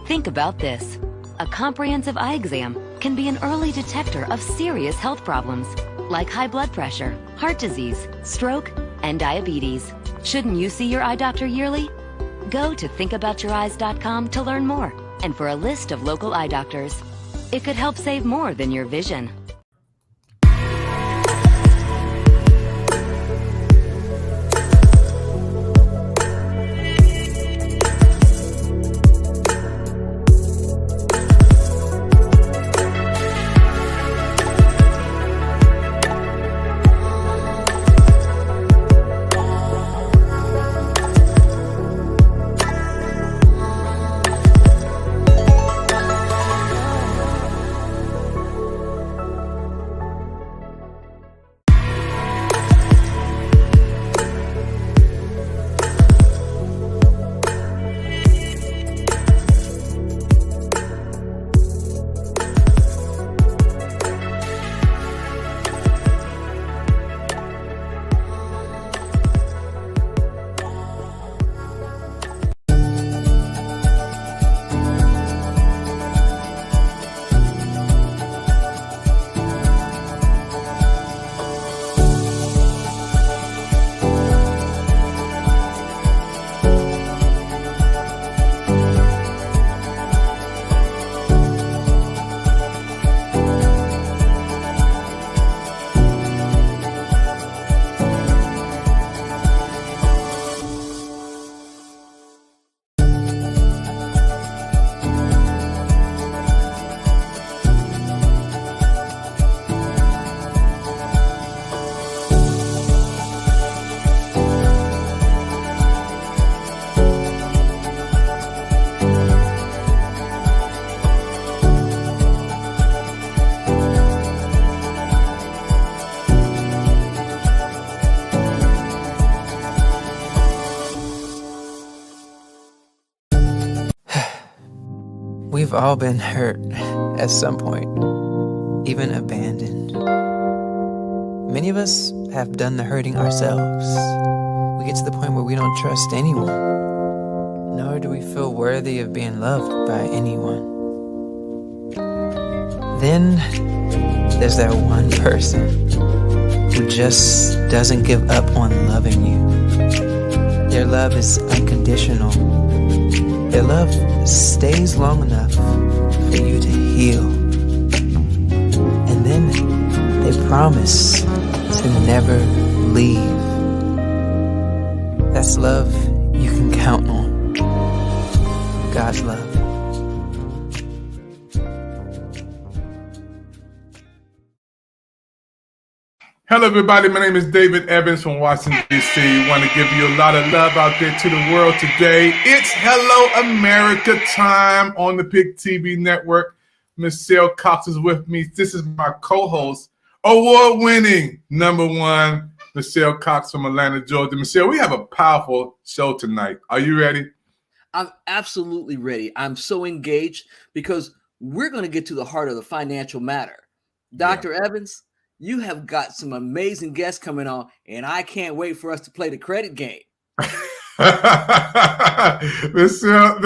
Think about this. A comprehensive eye exam can be an early detector of serious health problems like high blood pressure, heart disease, stroke, and diabetes. Shouldn't you see your eye doctor yearly? Go to thinkaboutyouryes.com to learn more and for a list of local eye doctors. It could help save more than your vision. We've all been hurt at some point, even abandoned. Many of us have done the hurting ourselves. We get to the point where we don't trust anyone, nor do we feel worthy of being loved by anyone. Then there's that one person who just doesn't give up on loving you. Their love is unconditional. Their love stays long enough for you to heal. And then they promise to never leave. That's love you can count on. God's love. Hello, everybody. My name is David Evans from Washington, D.C. Want to give you a lot of love out there to the world today. It's Hello America time on the PIC TV network. Michelle Cox is with me. This is my co-host, award-winning #1, Michelle Cox from Atlanta, Georgia. Michelle, we have a powerful show tonight. Are you ready? I'm absolutely ready. I'm so engaged because we're going to get to the heart of the financial matter. Dr. Evans, you have got some amazing guests coming on, and I can't wait for us to play the credit game. Michelle,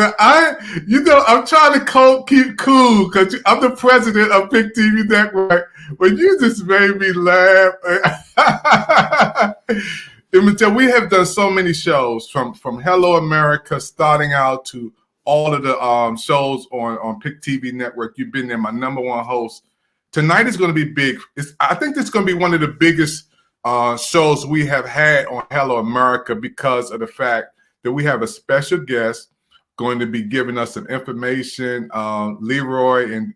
I'm trying to keep cool because I'm the president of PIC TV Network, but you just made me laugh. Michelle, we have done so many shows from Hello America, starting out to all of the shows on PIC TV Network. You've been there, my #1 host. Tonight is going to be big. I think this is going to be one of the biggest shows we have had on Hello America because of the fact that we have a special guest going to be giving us some information. Leroy and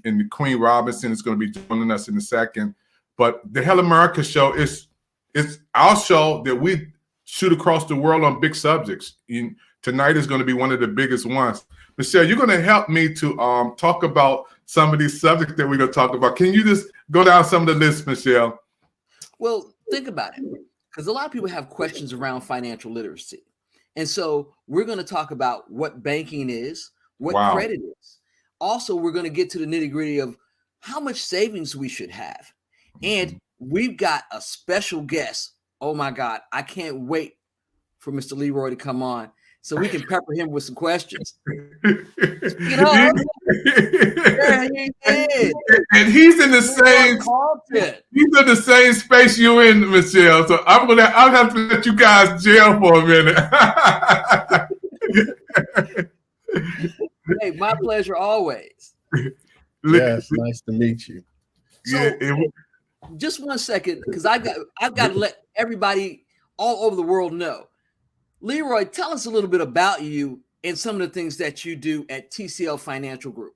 the Queen Robinson is going to be joining us in a second. But the Hello America show is our show that we shoot across the world on big subjects. Tonight is going to be one of the biggest ones. Michelle, you're going to help me to talk about some of these subjects that we're going to talk about. Can you just go down some of the lists, Michelle? Well, think about it, because a lot of people have questions around financial literacy. And so we're going to talk about what banking is, what credit is. Also, we're going to get to the nitty-gritty of how much savings we should have. And we've got a special guest. Oh, my God. I can't wait for Mr. Leroy to come on so we can pepper him with some questions. You know, yeah, he did. And he's in the same. He's in the same space you in, Michelle. So I'll have to let you guys jail for a minute. Hey, my pleasure always. Yes, nice to meet you. So, just 1 second, because I've got to let everybody all over the world know. Leroy, tell us a little bit about you and some of the things that you do at TCL Financial Group.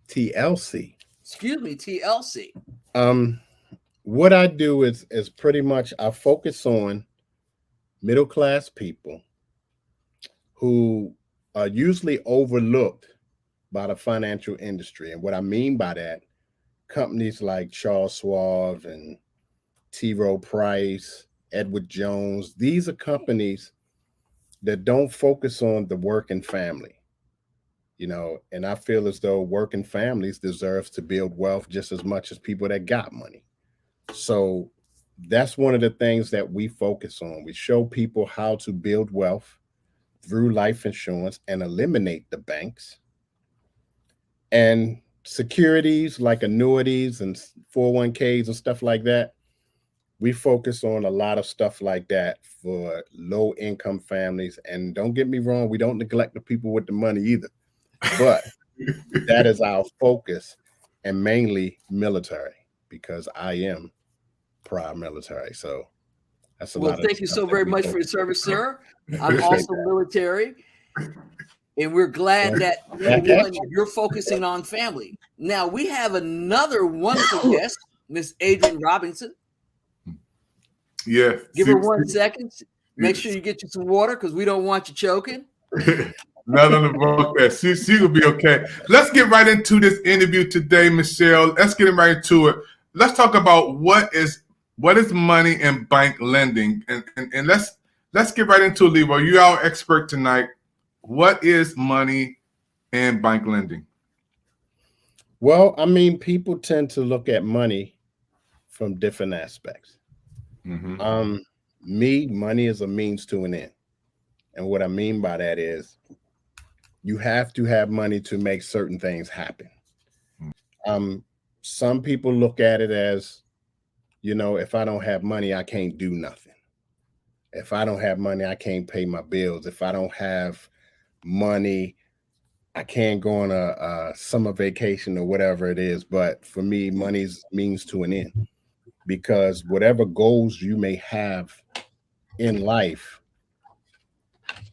TLC. Excuse me, TLC. What I do is pretty much I focus on middle class people who are usually overlooked by the financial industry. And what I mean by that, companies like Charles Schwab and T. Rowe Price, Edward Jones, these are companies that don't focus on the working family, you know, and I feel as though working families deserves to build wealth just as much as people that got money. So that's one of the things that we focus on. We show people how to build wealth through life insurance and eliminate the banks. And securities like annuities and 401ks and stuff like that, we focus on a lot of stuff like that for low income families. And don't get me wrong, we don't neglect the people with the money either, but that is our focus, and mainly military, because I am prior military. So that's a lot. Well, thank you so very much for your service, sir. I'm also military. And we're glad that you're focusing on family. Now we have another wonderful guest, Miss Adrienne Robinson. Yeah. Give her 1 second. Make sure you get you some water because we don't want you choking. Nothing about that. She will be okay. Let's get right into this interview today, Michelle. Let's get right into it. Let's talk about what is money and bank lending, and let's get right into it, Leroy. You're our expert tonight. What is money and bank lending? Well, I mean, people tend to look at money from different aspects. Money is a means to an end. And what I mean by that is you have to have money to make certain things happen. Some people look at it as, you know, if I don't have money, I can't do nothing. If I don't have money, I can't pay my bills. If I don't have money, I can't go on a summer vacation or whatever it is. But for me, money's means to an end, because whatever goals you may have in life,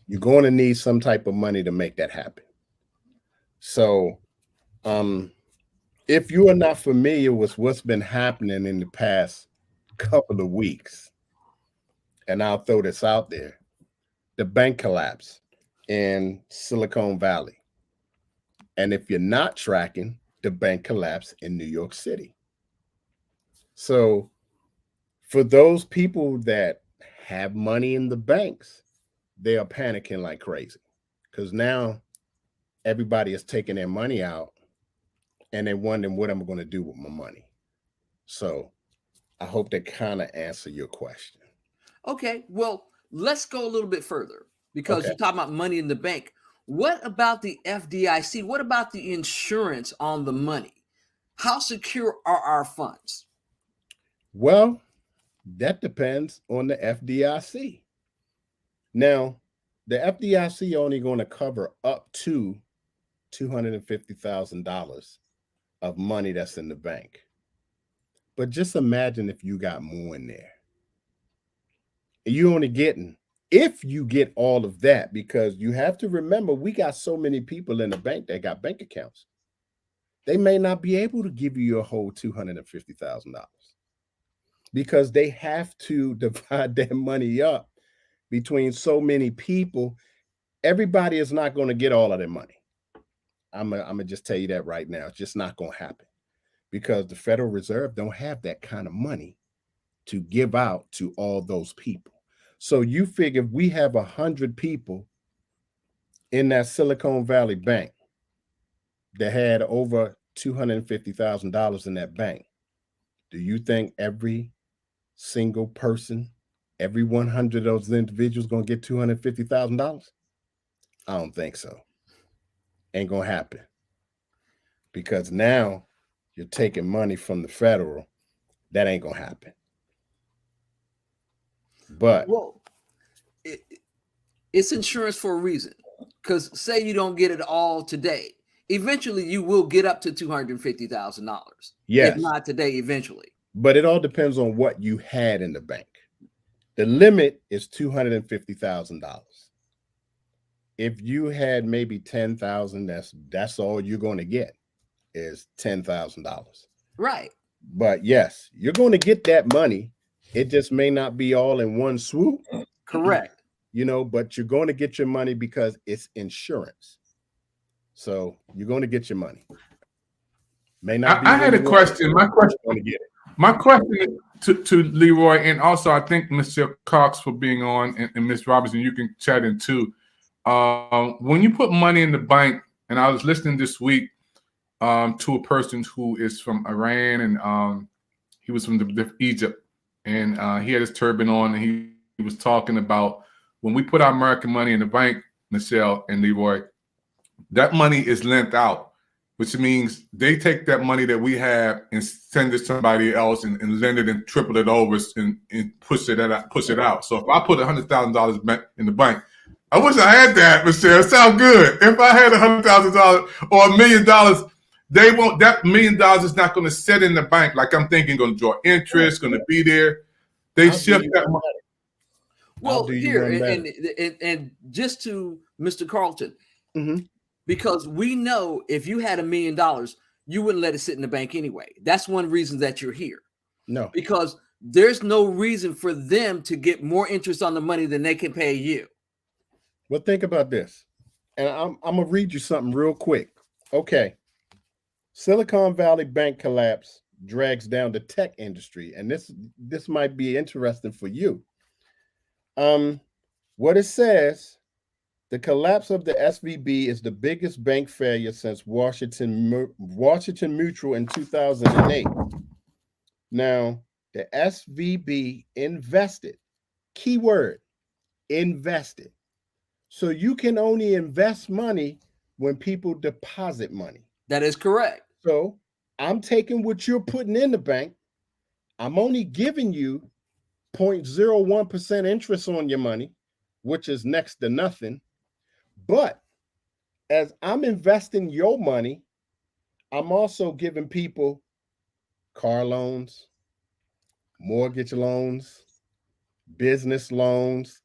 you're going to need some type of money to make that happen. So if you are not familiar with what's been happening in the past couple of weeks, and I'll throw this out there, the bank collapse in Silicon Valley. And if you're not tracking, the bank collapse in New York City. So for those people that have money in the banks, they are panicking like crazy, because now everybody is taking their money out and they're wondering what I'm going to do with my money. So I hope that kind of answer your question. Okay, well, let's go a little bit further, because you're talking about money in the bank. What about the FDIC? What about the insurance on the money? How secure are our funds? Well, that depends on the FDIC. Now, the FDIC only going to cover up to $250,000 of money that's in the bank. But just imagine if you got more in there. You're only getting, if you get all of that, because you have to remember, we got so many people in the bank that got bank accounts. They may not be able to give you your whole $250,000 because they have to divide their money up between so many people. Everybody is not going to get all of their money. I'm gonna just tell you that right now. It's just not going to happen, because the Federal Reserve don't have that kind of money to give out to all those people. So you figure we have 100 people in that Silicon Valley bank that had over $250,000 in that bank. Do you think every single person, every 100 of those individuals going to get $250,000? I don't think so. ain't gonna happen, because now you're taking money from the federal. That ain't gonna happen. But well, it's insurance for a reason. Because say you don't get it all today, eventually you will get up to $250,000. yes, if not today, eventually. But it all depends on what you had in the bank. The limit is $250,000. If you had maybe 10,000, that's all you're going to get is $10,000. Right. But yes, you're going to get that money. It just may not be all in one swoop. Correct. You know, but you're going to get your money because it's insurance. So you're going to get your money. May not. I had a question. My question to Leroy, and also I think Mr. Cox for being on, and Ms. Robinson, you can chat in too. When you put money in the bank, and I was listening this week to a person who is from Iran, and he was from Egypt, and he had his turban on, and he was talking about when we put our American money in the bank, Michelle and Leroy, that money is lent out, which means they take that money that we have and send it to somebody else and lend it and triple it over and push it out. So if I put $100,000 in the bank, I wish I had that, Michelle. It sounds good. If I had $100,000 or $1 million, they won't. That $1 million is not going to sit in the bank like I'm thinking, going to draw interest, going to be there. They shift that money. Well, here and just to Mr. Carlton, because we know if you had $1 million, you wouldn't let it sit in the bank anyway. That's one reason that you're here. No, because there's no reason for them to get more interest on the money than they can pay you. Well, think about this, and I'm gonna read you something real quick. Okay, Silicon Valley Bank collapse drags down the tech industry, and this might be interesting for you. What it says, the collapse of the SVB is the biggest bank failure since Washington Mutual in 2008. Now, the SVB invested, keyword, invested. So you can only invest money when people deposit money. That is correct. So I'm taking what you're putting in the bank. I'm only giving you 0.01% interest on your money, which is next to nothing. But as I'm investing your money, I'm also giving people car loans, mortgage loans, business loans,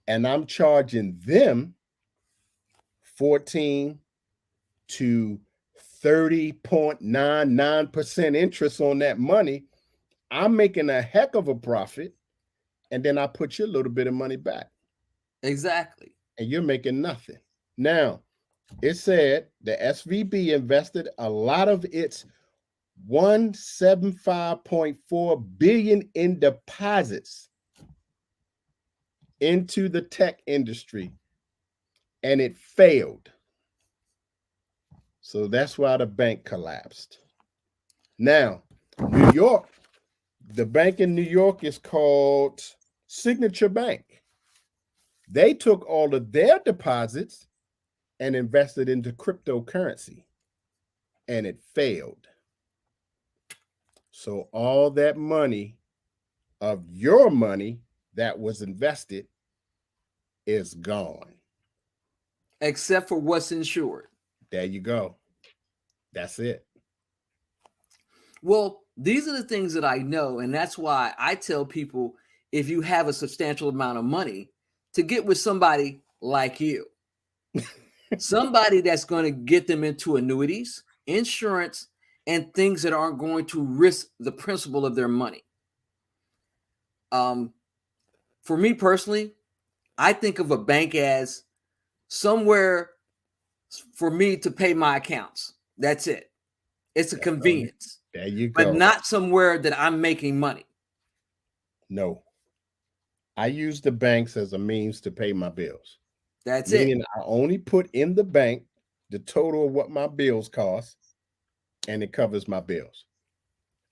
and I'm charging them 14 to 30.99% interest on that money. I'm making a heck of a profit. And then I put you a little bit of money back. Exactly. And you're making nothing. Now, it said the SVB invested a lot of its $175.4 billion in deposits into the tech industry, and it failed. So that's why the bank collapsed. Now, New York, the bank in New York is called Signature Bank. They took all of their deposits and invested into cryptocurrency, and it failed. So all that money of your money that was invested is gone. Except for what's insured. There you go. That's it. Well, these are the things that I know, and that's why I tell people, if you have a substantial amount of money, to get with somebody like you. Somebody that's going to get them into annuities, insurance, and things that aren't going to risk the principal of their money. For me personally, I think of a bank as somewhere for me to pay my accounts. That's it. It's a convenience. There you go. But not somewhere that I'm making money. No. I use the banks as a means to pay my bills. That's Meaning it. I only put in the bank the total of what my bills cost, and it covers my bills.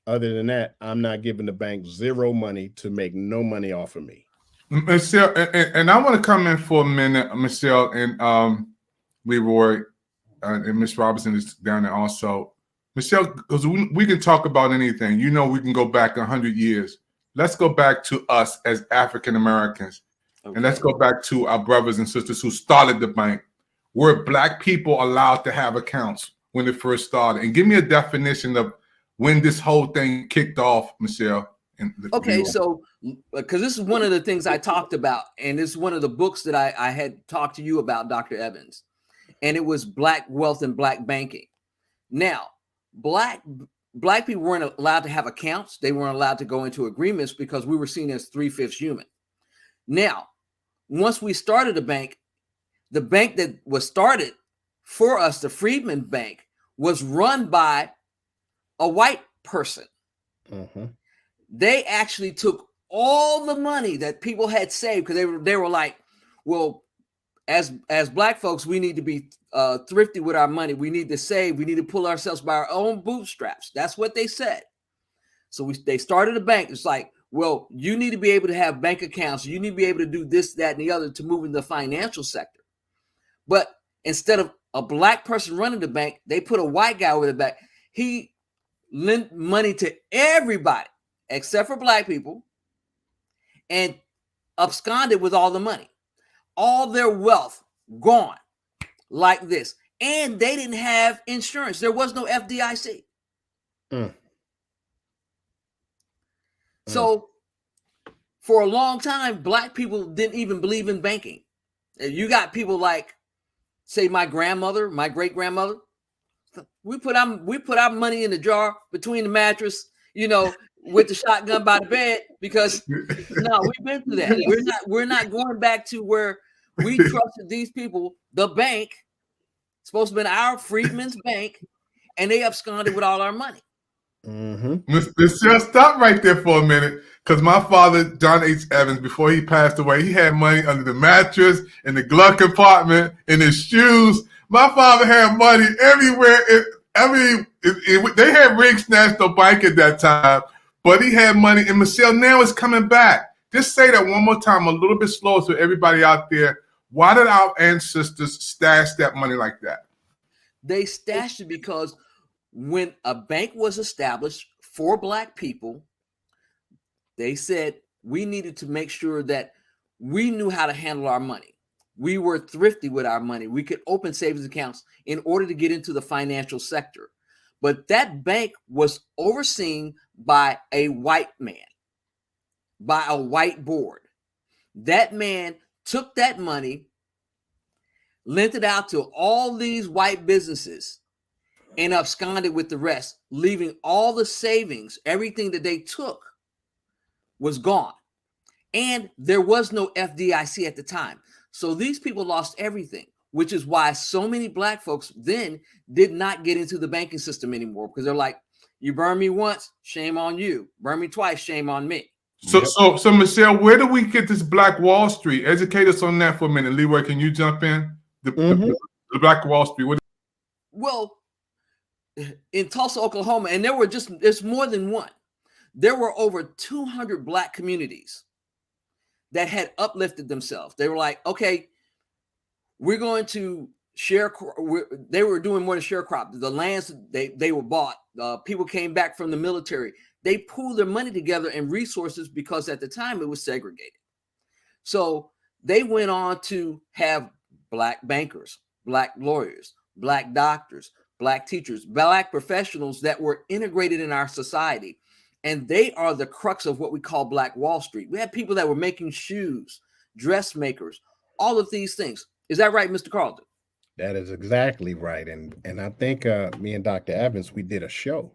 Other than that, I'm not giving the bank zero money to make no money off of me. Michelle, and I want to come in for a minute, Michelle and Leroy. and Miss Robinson is down there also. Michelle, because we can talk about anything. You know, we can go back 100 years. Let's go back to us as African Americans. Okay. And let's go back to our brothers and sisters who started the bank. Were Black people allowed to have accounts when it first started? And give me a definition of when this whole thing kicked off, Michelle. Okay, so because this is one of the things I talked about, and this is one of the books that I had talked to you about, Dr. Evans, and it was Black wealth and Black banking. Now, Black people weren't allowed to have accounts. They weren't allowed to go into agreements because we were seen as 3/5 human. Now, once we started a bank, the bank that was started for us, the Freedmen Bank, was run by a white person. Mm-hmm. They actually took all the money that people had saved because they were like, well, as Black folks, we need to be thrifty with our money. We need to save. We need to pull ourselves by our own bootstraps. That's what they said. So they started a bank. It's like, well, you need to be able to have bank accounts. You need to be able to do this, that, and the other to move in the financial sector. But instead of a Black person running the bank, they put a white guy over the back. He lent money to everybody except for Black people and absconded with all the money. All their wealth gone like this. And they didn't have insurance. There was no FDIC. So for a long time, Black people didn't even believe in banking. You got people like, say, my grandmother, my great-grandmother. We put our money in the jar between the mattress, you know, with the shotgun by the bed, because no, we've been through that. We're not going back to where we trusted these people. The bank, supposed to have been our Freedmen's Bank, and they absconded with all our money. Mm-hmm. Michelle, stop right there for a minute, because my father, John H. Evans, before he passed away, he had money under the mattress, in the glove compartment, in his shoes. My father had money everywhere. They had Riggs National Bank at that time, but he had money. And Michelle, now it's coming back. Just say that one more time, a little bit slower, so everybody out there. Why did our ancestors stash that money like that? They stashed it because when a bank was established for Black people, they said we needed to make sure that we knew how to handle our money. We were thrifty with our money. We could open savings accounts in order to get into the financial sector. But that bank was overseen by a white man, by a white board. That man took that money, lent it out to all these white businesses, and absconded with the rest, leaving all the savings, everything that they took was gone. And there was no FDIC at the time. So these people lost everything, which is why so many Black folks then did not get into the banking system anymore, because they're like, you burn me once, shame on you. Burn me twice, shame on me. So Michelle, where do we get this Black Wall Street? Educate us on that for a minute. Leroy, can you jump in? The Black Wall Street. Well, in Tulsa, Oklahoma, and there's more than one. There were over 200 Black communities that had uplifted themselves. They were like, okay, we're going to share. They were doing more than sharecrop. The lands they were bought. People came back from the military. They pooled their money together and resources because at the time it was segregated. So they went on to have Black bankers, Black lawyers, Black doctors, Black teachers, Black professionals that were integrated in our society. And they are the crux of what we call Black Wall Street. We had people that were making shoes, dressmakers, all of these things. Is that right, Mr. Carlton? That is exactly right. And I think me and Dr. Evans, we did a show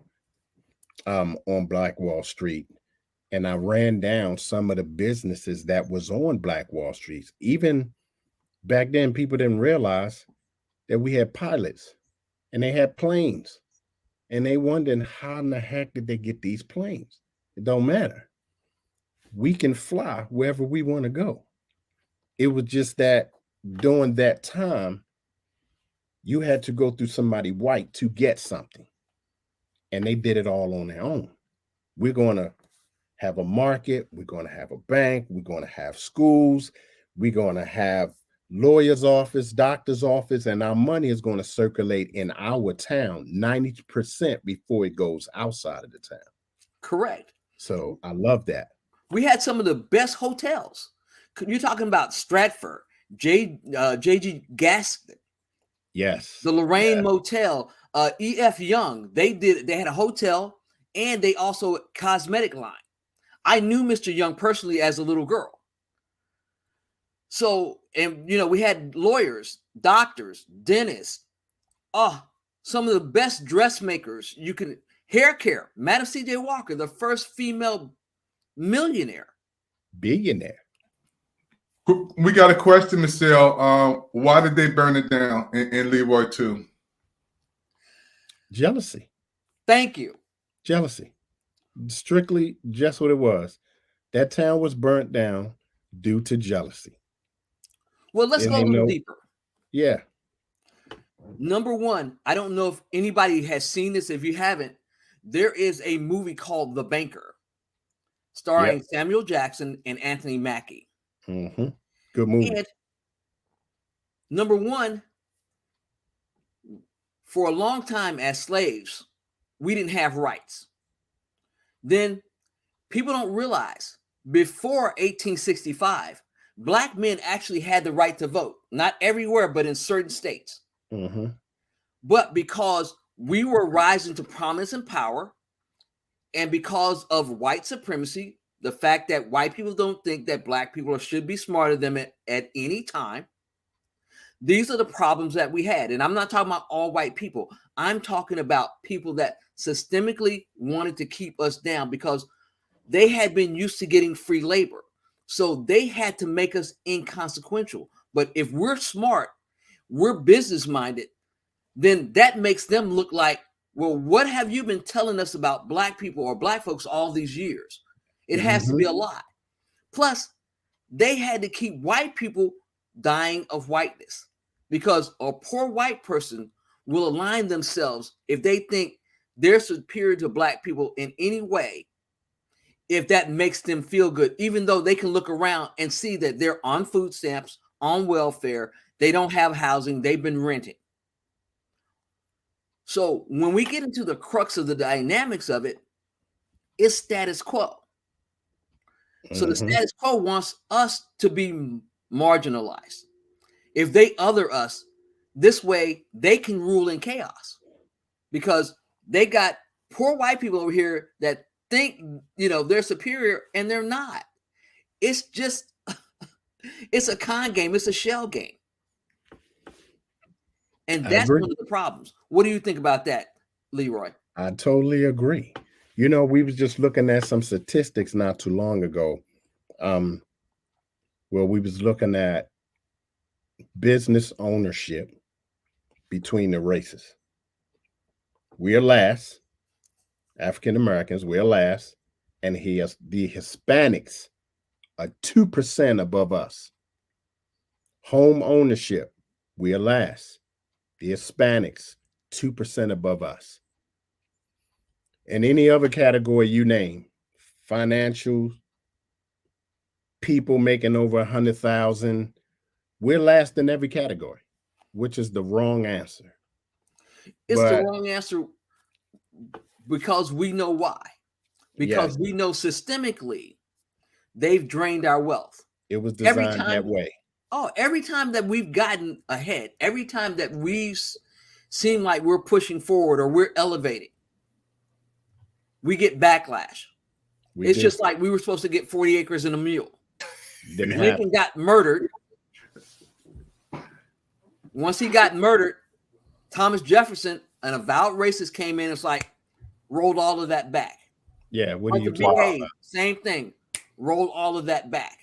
on Black Wall Street. And I ran down some of the businesses that was on Black Wall Street. Even back then, people didn't realize that we had pilots and they had planes. And they wondered, how in the heck did they get these planes? It don't matter. We can fly wherever we want to go. It was just that during that time, you had to go through somebody white to get something. And they did it all on their own. We're going to have a market. We're going to have a bank. We're going to have schools. We're going to have lawyer's office, doctor's office, and our money is going to circulate in our town 90% before it goes outside of the town. Correct. So I love that. We had some of the best hotels. You're talking about Stratford, J.G. Gaston. Yes. The Lorraine Motel, E.F. Young. They had a hotel and they also a cosmetic line. I knew Mr. Young personally as a little girl. So, and you know, we had lawyers, doctors, dentists, some of the best dressmakers you can, hair care. Madam C.J. Walker, the first female billionaire. We got a question, Michelle. Why did they burn it down in Leroy 2? Jealousy. Thank you. Jealousy. Strictly just what it was. That town was burnt down due to jealousy. Well, let's go a little deeper. Yeah. Number one, I don't know if anybody has seen this. If you haven't, there is a movie called The Banker, starring Samuel Jackson and Anthony Mackie. Mm-hmm. Good movie. And number one, for a long time as slaves, we didn't have rights. Then people don't realize before 1865, Black men actually had the right to vote. Not everywhere, but in certain states. Mm-hmm. But because we were rising to prominence and power, and because of white supremacy, the fact that white people don't think that Black people should be smarter than them at any time, these are the problems that we had. And I'm not talking about all white people. I'm talking about people that systemically wanted to keep us down because they had been used to getting free labor. So they had to make us inconsequential. But if we're smart, we're business minded, then that makes them look like, well, what have you been telling us about Black people or Black folks all these years? It has to be a lie. Plus, they had to keep white people dying of whiteness because a poor white person will align themselves if they think they're superior to Black people in any way, if that makes them feel good, even though they can look around and see that they're on food stamps, on welfare, they don't have housing, they've been renting. So when we get into the crux of the dynamics of it, it's status quo. So the status quo wants us to be marginalized. If they other us, this way they can rule in chaos because they got poor white people over here that think, you know, they're superior and they're not. It's just, it's a con game. It's a shell game. And that's one of the problems. What do you think about that, Leroy? I totally agree. You know, we was just looking at some statistics not too long ago. Where we was looking at business ownership between the races. We're last, African Americans, we're last, and the Hispanics are 2% above us. Home ownership, we're last. The Hispanics, 2% above us. In any other category you name, financial, people making over 100,000, we're last in every category, which is the wrong answer. It's the wrong answer because we know why. Because we know systemically they've drained our wealth. It was designed that way. Oh, every time that we've gotten ahead, every time that we seem like we're pushing forward or we're elevating, we get backlash. It's just like we were supposed to get 40 acres and a mule. Lincoln got murdered. Once he got murdered, Thomas Jefferson, an avowed racist, came in and was like, rolled all of that back. Yeah, what do you talking about? Same thing. Rolled all of that back.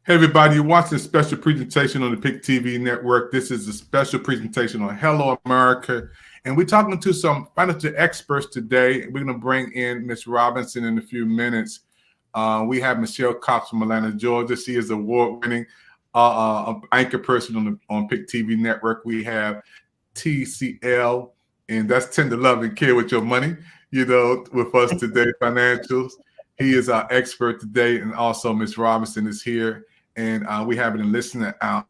Hey, everybody, you're watching a special presentation on the PIC TV network. This is a special presentation on Hello America. And we're talking to some financial experts today. We're going to bring in Ms. Robinson in a few minutes. We have Michelle Cox from Atlanta, Georgia. She is award-winning anchor person on PIC TV network. We have TCL, and that's Tender Love and Care with Your Money, you know, with us today, financials. He is our expert today, and also Ms. Robinson is here. And we have an listener out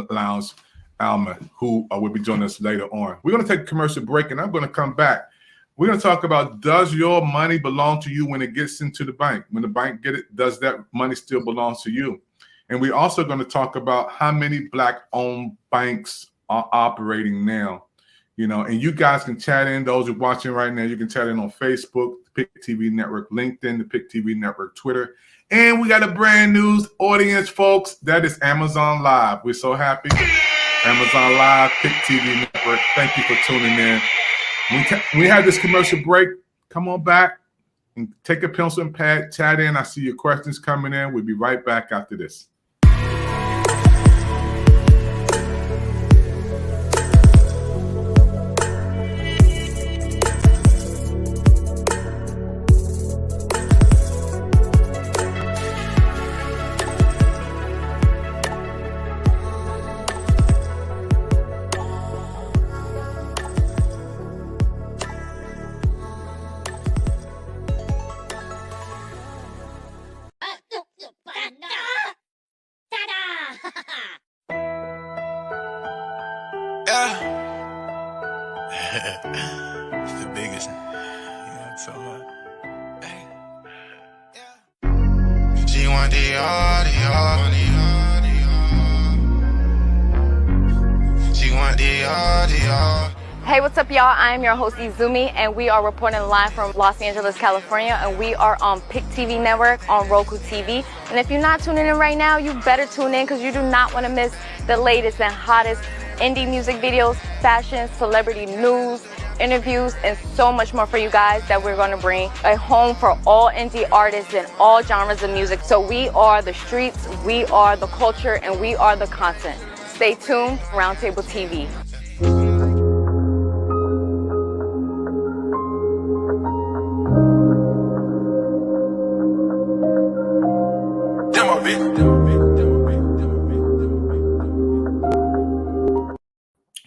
Lounge, Alma, who will be joining us later on. We're going to take a commercial break, and I'm going to come back. We're going to talk about, does your money belong to you when it gets into the bank? When the bank get it, does that money still belong to you? And we're also going to talk about how many Black-owned banks are operating now. You know, and you guys can chat in. Those who are watching right now, you can chat in on Facebook, the Pick TV Network, LinkedIn, the Pick TV Network, Twitter. And we got a brand new audience, folks. That is Amazon Live. We're so happy. Amazon Live, Pick TV Network. Thank you for tuning in. We had this commercial break. Come on back and take a pencil and pad, chat in. I see your questions coming in. We'll be right back after this. It's the biggest. You know, so she want the all. She want the all. Hey, what's up, y'all? I'm your host, Izumi, and we are reporting live from Los Angeles, California, and we are on Pick TV Network on Roku TV. And if you're not tuning in right now, you better tune in because you do not want to miss the latest and hottest indie music videos, fashion, celebrity news, interviews, and so much more for you guys that we're going to bring a home for all indie artists and all genres of music. So we are the streets, we are the culture, and we are the content. Stay tuned, Roundtable TV.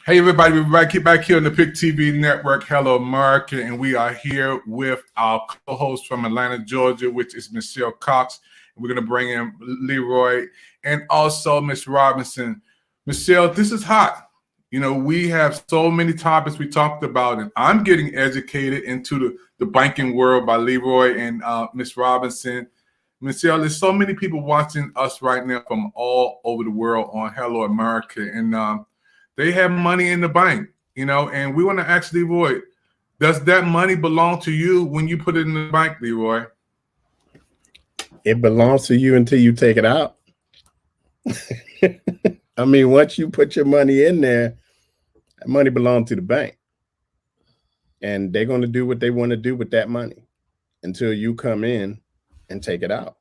Hey everybody, we're back here on the Pick TV Network, Hello America, and we are here with our co-host from Atlanta, Georgia, which is Michelle Cox. We're going to bring in Leroy and also Miss Robinson. Michelle, this is hot. You know, we have so many topics we talked about, and I'm getting educated into the banking world by Leroy and Miss Robinson. Michelle, there's so many people watching us right now from all over the world on Hello America, and they have money in the bank, you know, and we want to ask Leroy, does that money belong to you when you put it in the bank, Leroy? It belongs to you until you take it out. I mean, once you put your money in there, that money belongs to the bank. And they're going to do what they want to do with that money until you come in and take it out.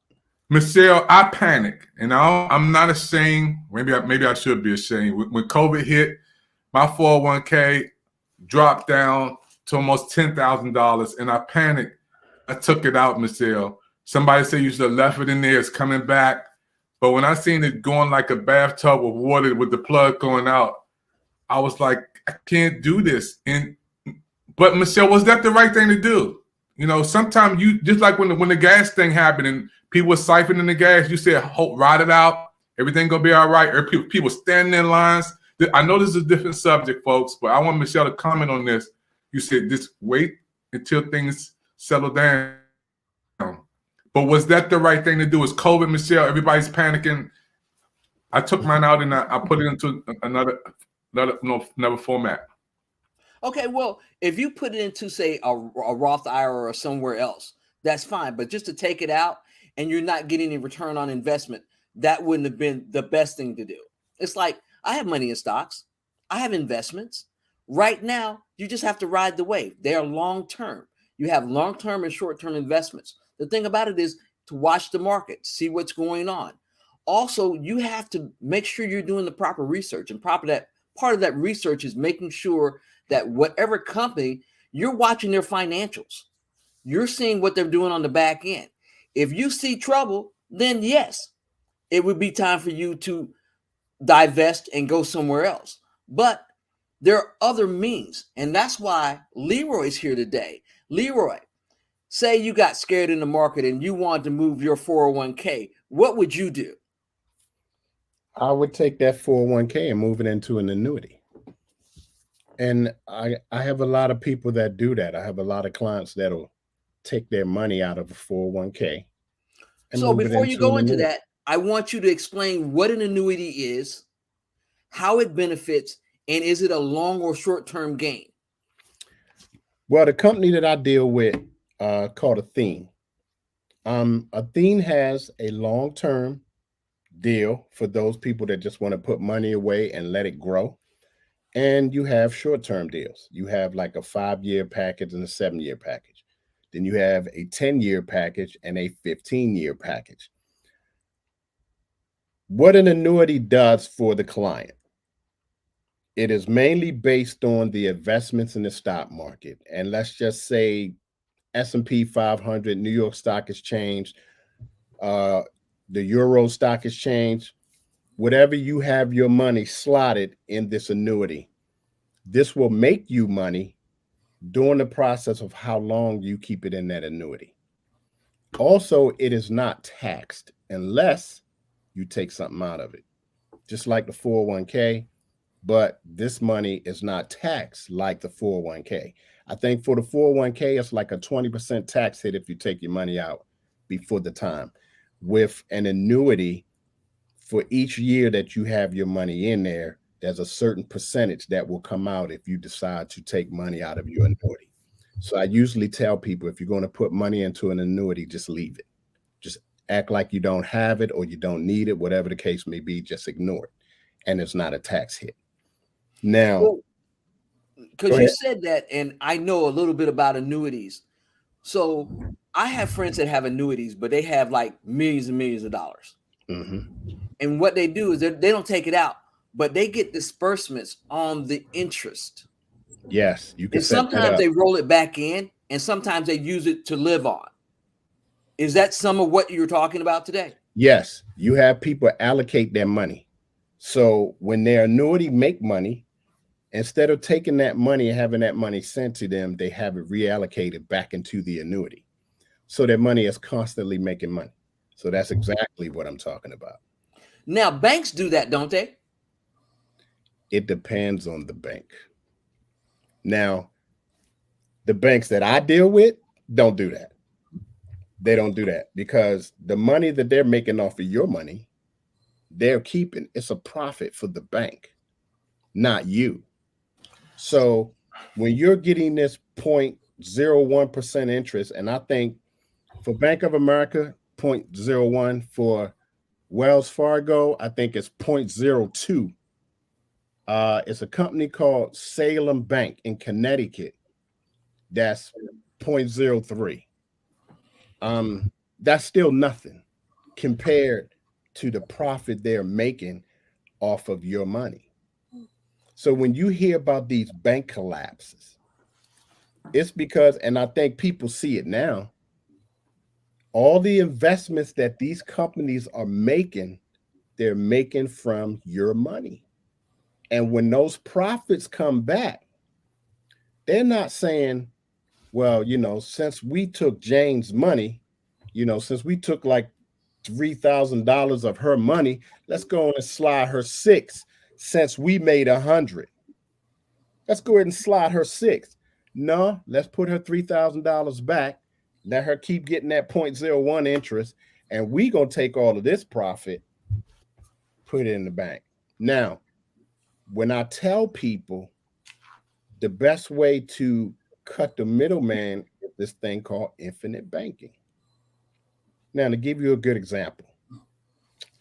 Michelle, I panic, and I'm not ashamed. Maybe I should be ashamed. When COVID hit, my 401k dropped down to almost $10,000, and I panicked. I took it out, Michelle. Somebody said you should have left it in there. It's coming back. But when I seen it going like a bathtub with water with the plug going out, I was like, I can't do this. But Michelle, was that the right thing to do? You know, sometimes you just like when the gas thing happened and people were siphoning the gas, you said, ride it out. Everything gonna be all right. Or people standing in lines. I know this is a different subject, folks, but I want Michelle to comment on this. You said just wait until things settle down. But was that the right thing to do? Is COVID, Michelle? Everybody's panicking. I took mine out and I put it into another format. Okay, well, if you put it into, say, a Roth IRA or somewhere else, that's fine. But just to take it out and you're not getting any return on investment, that wouldn't have been the best thing to do. It's like, I have money in stocks. I have investments. Right now, you just have to ride the wave. They are long-term. You have long-term and short-term investments. The thing about it is to watch the market, see what's going on. Also, you have to make sure you're doing the proper research, and part of that research is making sure that whatever company, you're watching their financials. You're seeing what they're doing on the back end. If you see trouble, then yes, it would be time for you to divest and go somewhere else. But there are other means, and that's why Leroy's here today. Leroy, say you got scared in the market and you wanted to move your 401k. What would you do? I would take that 401k and move it into an annuity. And I have a lot of people that do that. I have a lot of clients that'll take their money out of a 401k. So before you go into that, I want you to explain what an annuity is, how it benefits, and is it a long or short-term gain? Well, the company that I deal with called Athene. Athene has a long-term deal for those people that just want to put money away and let it grow. And you have short-term deals. You have like a 5-year package and a 7-year package. Then you have a 10-year package and a 15-year package. What an annuity does for the client, it is mainly based on the investments in the stock market. And let's just say S&P 500, New York Stock Exchange, the Euro Stock Exchange, whatever you have your money slotted in this annuity, this will make you money during the process of how long you keep it in that annuity. Also, it is not taxed unless you take something out of it, just like the 401k. But this money is not taxed like the 401k. I think for the 401k, it's like a 20% tax hit if you take your money out before the time. With an annuity, for each year that you have your money in there, there's a certain percentage that will come out if you decide to take money out of your annuity. So I usually tell people, if you're going to put money into an annuity, just leave it. Just act like you don't have it or you don't need it, whatever the case may be, just ignore it. And it's not a tax hit. Now, because you said that, and I know a little bit about annuities. So I have friends that have annuities, but they have like millions and millions of dollars. Mm-hmm. And what they do is they don't take it out, but they get disbursements on the interest. Yes, you can. And sometimes they roll it back in, and sometimes they use it to live on. Is that some of what you're talking about today? Yes, you have people allocate their money. So when their annuity make money, instead of taking that money and having that money sent to them, they have it reallocated back into the annuity. So their money is constantly making money. So that's exactly what I'm talking about. Now, banks do that, don't they? It depends on the bank. Now, the banks that I deal with don't do that. They don't do that because the money that they're making off of your money, they're keeping. It's a profit for the bank, not you. So when you're getting this 0.01% interest, and I think for Bank of America, 0.01, for Wells Fargo, I think it's 0.02. It's a company called Salem Bank in Connecticut. That's 0.03. That's still nothing compared to the profit they're making off of your money. So when you hear about these bank collapses, it's because, and I think people see it now, all the investments that these companies are making, they're making from your money. And when those profits come back, they're not saying, well, since we took Jane's money, since we took like $3,000 of her money, let's go on and slide her $6,000 since we made $100. Let's go ahead and slide her $6,000. No, let's put her $3,000 back. Let her keep getting that 0.01 interest, and we gonna take all of this profit, put it in the bank. Now, when I tell people the best way to cut the middleman is this thing called infinite banking. Now, to give you a good example,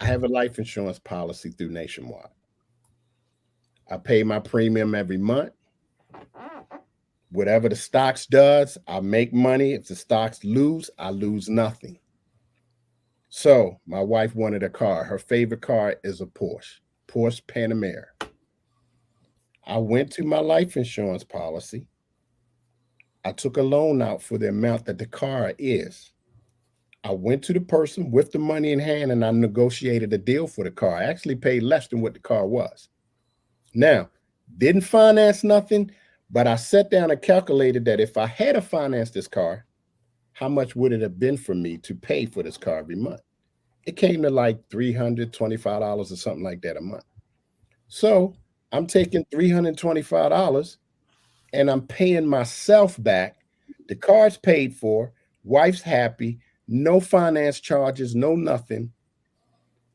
I have a life insurance policy through Nationwide. I pay my premium every month. Whatever the stocks does, I make money. If the stocks lose, I lose nothing. So my wife wanted a car. Her favorite car is a Porsche Panamera. I went to my life insurance policy. I took a loan out for the amount that the car is. I went to the person with the money in hand and I negotiated a deal for the car. I actually paid less than what the car was. Now, didn't finance nothing, but I sat down and calculated that if I had to finance this car, how much would it have been for me to pay for this car every month? It came to like $325 or something like that a month. So I'm taking $325 and I'm paying myself back. The car's paid for, wife's happy, no finance charges, no nothing.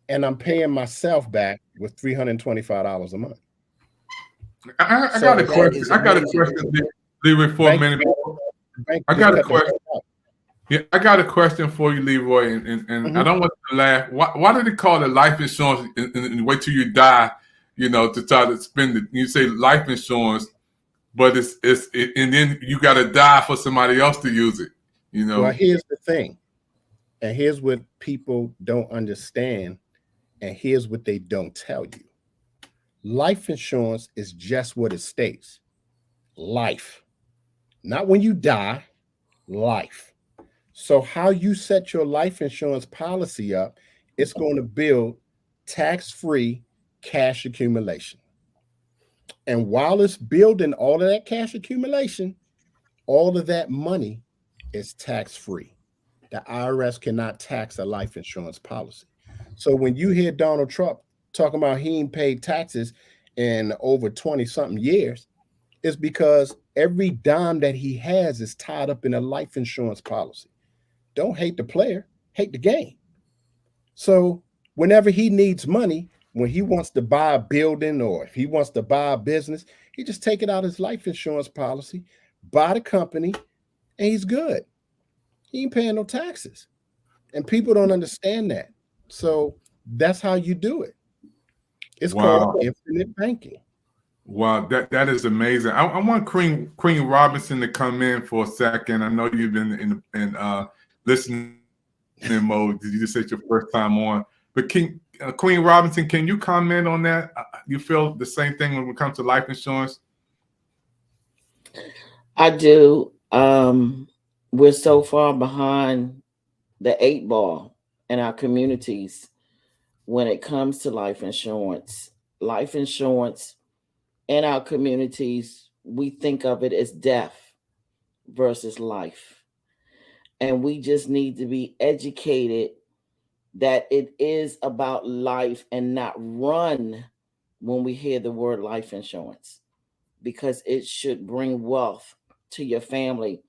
And I'm paying myself back with $325 a month. I got a question. I got a question, Leroy, for a minute. I got a question. Yeah, I got a question for you, Leroy, and I don't want you to laugh. Why do they call it life insurance and wait till you die, to try to spend it? You say life insurance, but it's and then you got to die for somebody else to use it. Well, here's the thing, and here's what people don't understand, and here's what they don't tell you. Life insurance is just what it states. Life. Not when you die, life. So how you set your life insurance policy up, it's going to build tax-free cash accumulation. And while it's building all of that cash accumulation, all of that money is tax-free. The IRS cannot tax a life insurance policy. So when you hear Donald Trump talking about he ain't paid taxes in over 20-something years, it's because every dime that he has is tied up in a life insurance policy. Don't hate the player, hate the game. So whenever he needs money, when he wants to buy a building or if he wants to buy a business, he just take it out of his life insurance policy, buy the company, and he's good. He ain't paying no taxes. And people don't understand that. So that's how you do it. It's called infinite banking. Wow, that is amazing. I want Queen Robinson to come in for a second. I know you've been in listening mode. You just said your first time on, but Queen Robinson, can you comment on that? You feel the same thing when it comes to life insurance? I do. We're so far behind the 8 ball in our communities when it comes to life insurance. Life insurance in our communities, we think of it as death versus life. And we just need to be educated that it is about life and not run when we hear the word life insurance, because it should bring wealth to your family.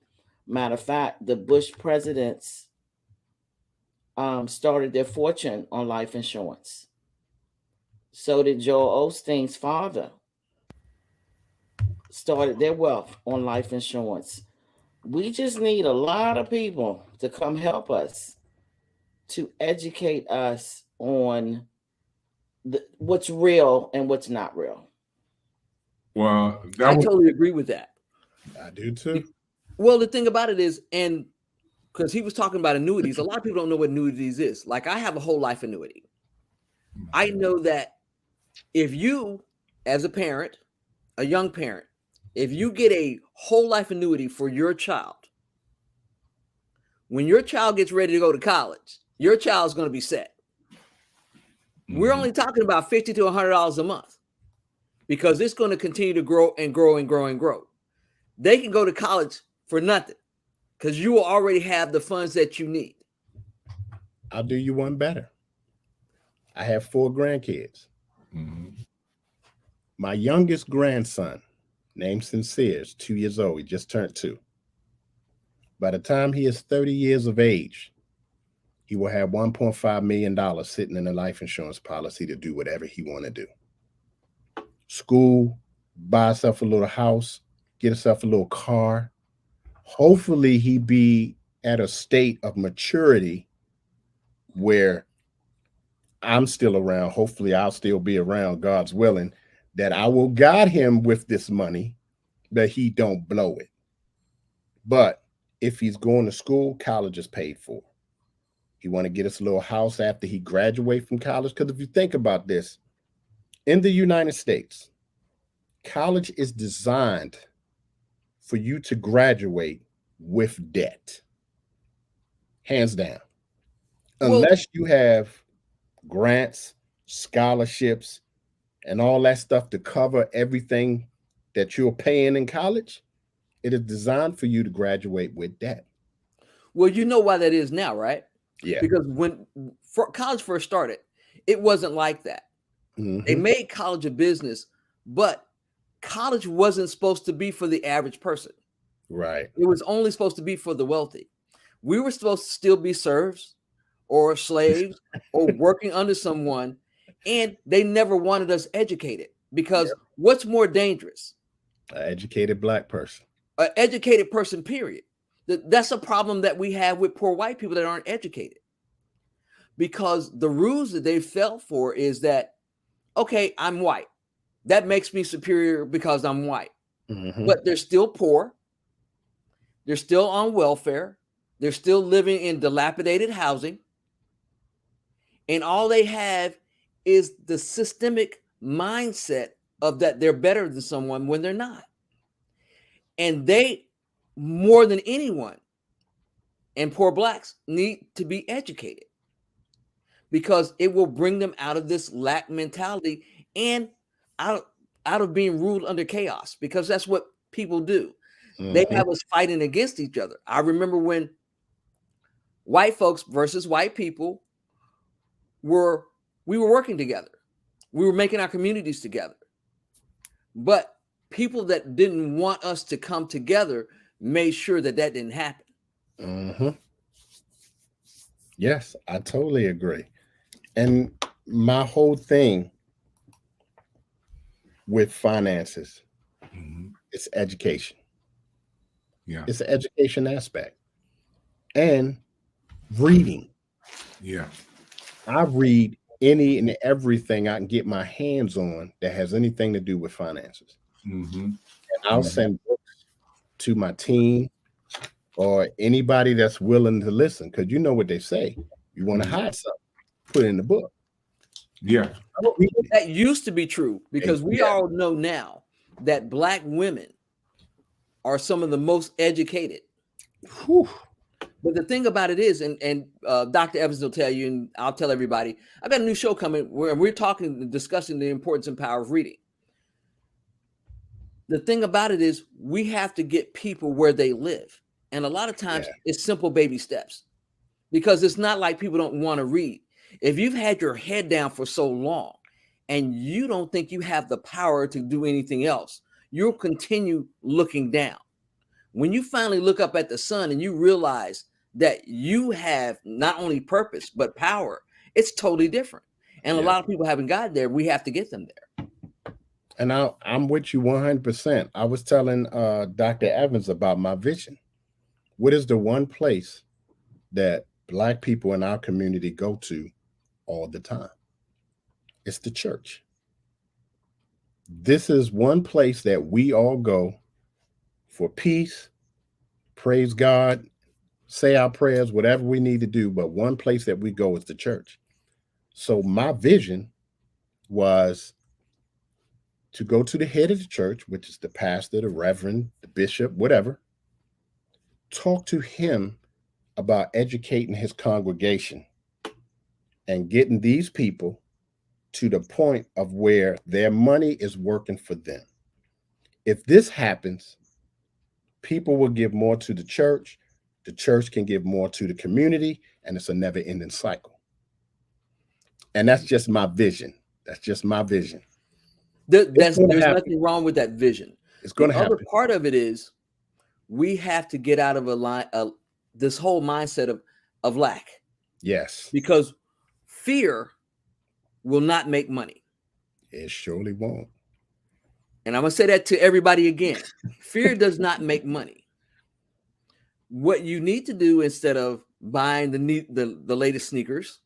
Matter of fact, the Bush presidents started their fortune on life insurance. So did Joel Osteen's father. Started their wealth on life insurance. We just need a lot of people to come help us to educate us on what's real and what's not real. Well, I totally agree with that. I do too. Well, the thing about it is, and because he was talking about annuities, a lot of people don't know what annuities is. Like, I have a whole life annuity. I know that if you, as a parent, a young parent, if you get a whole life annuity for your child, when your child gets ready to go to college, your child's going to be set. We're only talking about $50 to $100 a month because it's going to continue to grow and grow and grow and grow. They can go to college for nothing because you will already have the funds that you need. I'll do you one better. I have 4 grandkids. My youngest grandson, named Sincere, is 2 years old. He just turned 2. By the time he is 30 years of age, he will have $1.5 million sitting in a life insurance policy to do whatever he want to do. School, buy himself a little house, get himself a little car. Hopefully he be at a state of maturity where I'm still around. Hopefully I'll still be around, God's willing, that I will guide him with this money, that he don't blow it. But if he's going to school, college is paid for. He want to get us a little house after he graduate from college. Because if you think about this, in the United States, college is designed for you to graduate with debt. Hands down. Unless you have grants, scholarships, and all that stuff to cover everything that you're paying in college, it is designed for you to graduate with debt. Well, you know why that is now, right? Yeah. Because college first started, it wasn't like that. They made college a business, but college wasn't supposed to be for the average person. Right. It was only supposed to be for the wealthy. We were supposed to still be serfs or slaves or working under someone, and they never wanted us educated, because what's more dangerous? An educated black person. An educated person, period. That's a problem that we have with poor white people that aren't educated, because the rules that they fell for is that, okay, I'm white. That makes me superior because I'm white. But they're still poor. They're still on welfare. They're still living in dilapidated housing. And all they have is the systemic mindset of that they're better than someone when they're not. And they, more than anyone, and poor blacks need to be educated, because it will bring them out of this lack mentality and out of being ruled under chaos, because that's what people do. They have us fighting against each other. I remember when white folks versus white people we were working together. We were making our communities together. But people that didn't want us to come together made sure that didn't happen. Yes, I totally agree. And my whole thing with finances, it's education. Yeah. It's an education aspect. And reading. Yeah. I read any and everything I can get my hands on that has anything to do with finances. And I'll send books to my team or anybody that's willing to listen, because you know what they say. You want to hide something, put it in the book. Yeah. That used to be true, because we all know now that black women are some of the most educated. But the thing about it is, and Dr. Evans will tell you, and I'll tell everybody, I've got a new show coming where we're discussing the importance and power of reading. The thing about it is, we have to get people where they live. And a lot of times it's simple baby steps, because it's not like people don't want to read. If you've had your head down for so long and you don't think you have the power to do anything else, you'll continue looking down. When you finally look up at the sun and you realize that you have not only purpose, but power, it's totally different. And a lot of people haven't got there. We have to get them there. And I'm with you 100%. I was telling Dr. Evans about my vision. What is the one place that black people in our community go to all the time? It's the church. This is one place that we all go for peace, praise God, say our prayers, whatever we need to do. But one place that we go is the church. So my vision was to go to the head of the church, which is the pastor, the reverend, the bishop, whatever, talk to him about educating his congregation and getting these people to the point of where their money is working for them. If this happens, people will give more to the church can give more to the community, and it's a never-ending cycle. And that's just my vision. That's just my vision. There's nothing wrong with that vision. It's going to happen. The other part of it is we have to get out of this whole mindset of lack. Yes. Because fear will not make money. It surely won't. And I'm going to say that to everybody again. Fear does not make money. What you need to do, instead of buying the latest sneakers,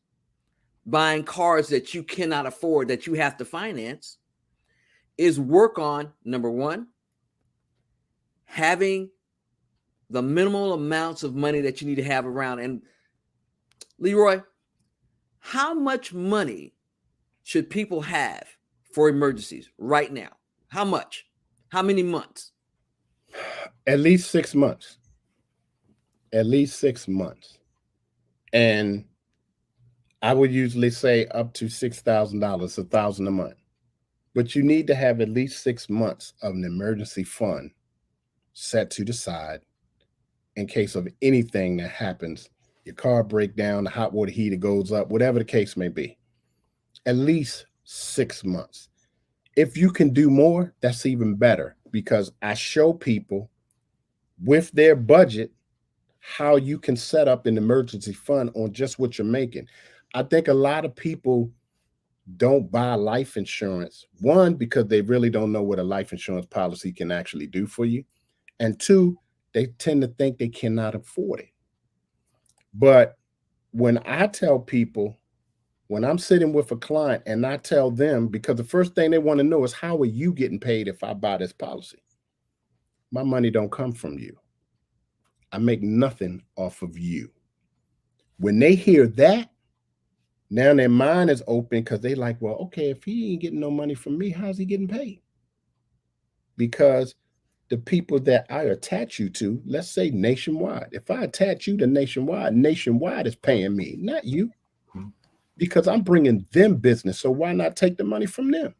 buying cars that you cannot afford, that you have to finance, is work on, number one, having the minimal amounts of money that you need to have around. And Leroy, how much money should people have for emergencies right now? How much? How many months? At least 6 months. At least 6 months. And I would usually say up to $6,000, $1,000 a month. But you need to have at least 6 months of an emergency fund set to the side in case of anything that happens your car break down, the hot water heater goes up, whatever the case may be. At least 6 months. If you can do more, that's even better, because I show people with their budget how you can set up an emergency fund on just what you're making. I think a lot of people don't buy life insurance. One, because they really don't know what a life insurance policy can actually do for you. And two, they tend to think they cannot afford it. But when I tell people, when I'm sitting with a client and I tell them, because the first thing they want to know is, how are you getting paid if I buy this policy? My money don't come from you. I make nothing off of you. When they hear that, now their mind is open, because they like, well, okay, if he ain't getting no money from me, how's he getting paid? Because the people that I attach you to, let's say Nationwide, if I attach you to Nationwide, Nationwide is paying me, not you, because I'm bringing them business. So why not take the money from them?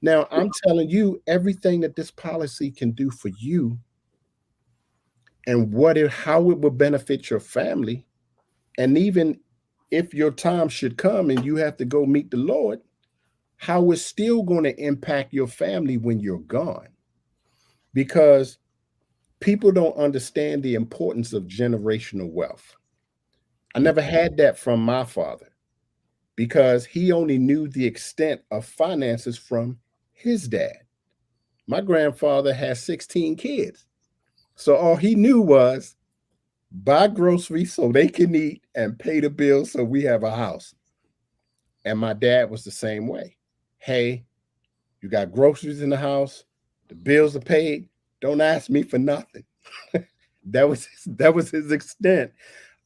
Now, I'm telling you everything that this policy can do for you, and how it will benefit your family. And even if your time should come and you have to go meet the Lord, how it's still going to impact your family when you're gone. Because people don't understand the importance of generational wealth. I never had that from my father, because he only knew the extent of finances from his dad. My grandfather has 16 kids. So all he knew was buy groceries so they can eat and pay the bills so we have a house. And my dad was the same way. Hey, you got groceries in the house, the bills are paid, don't ask me for nothing. That was his extent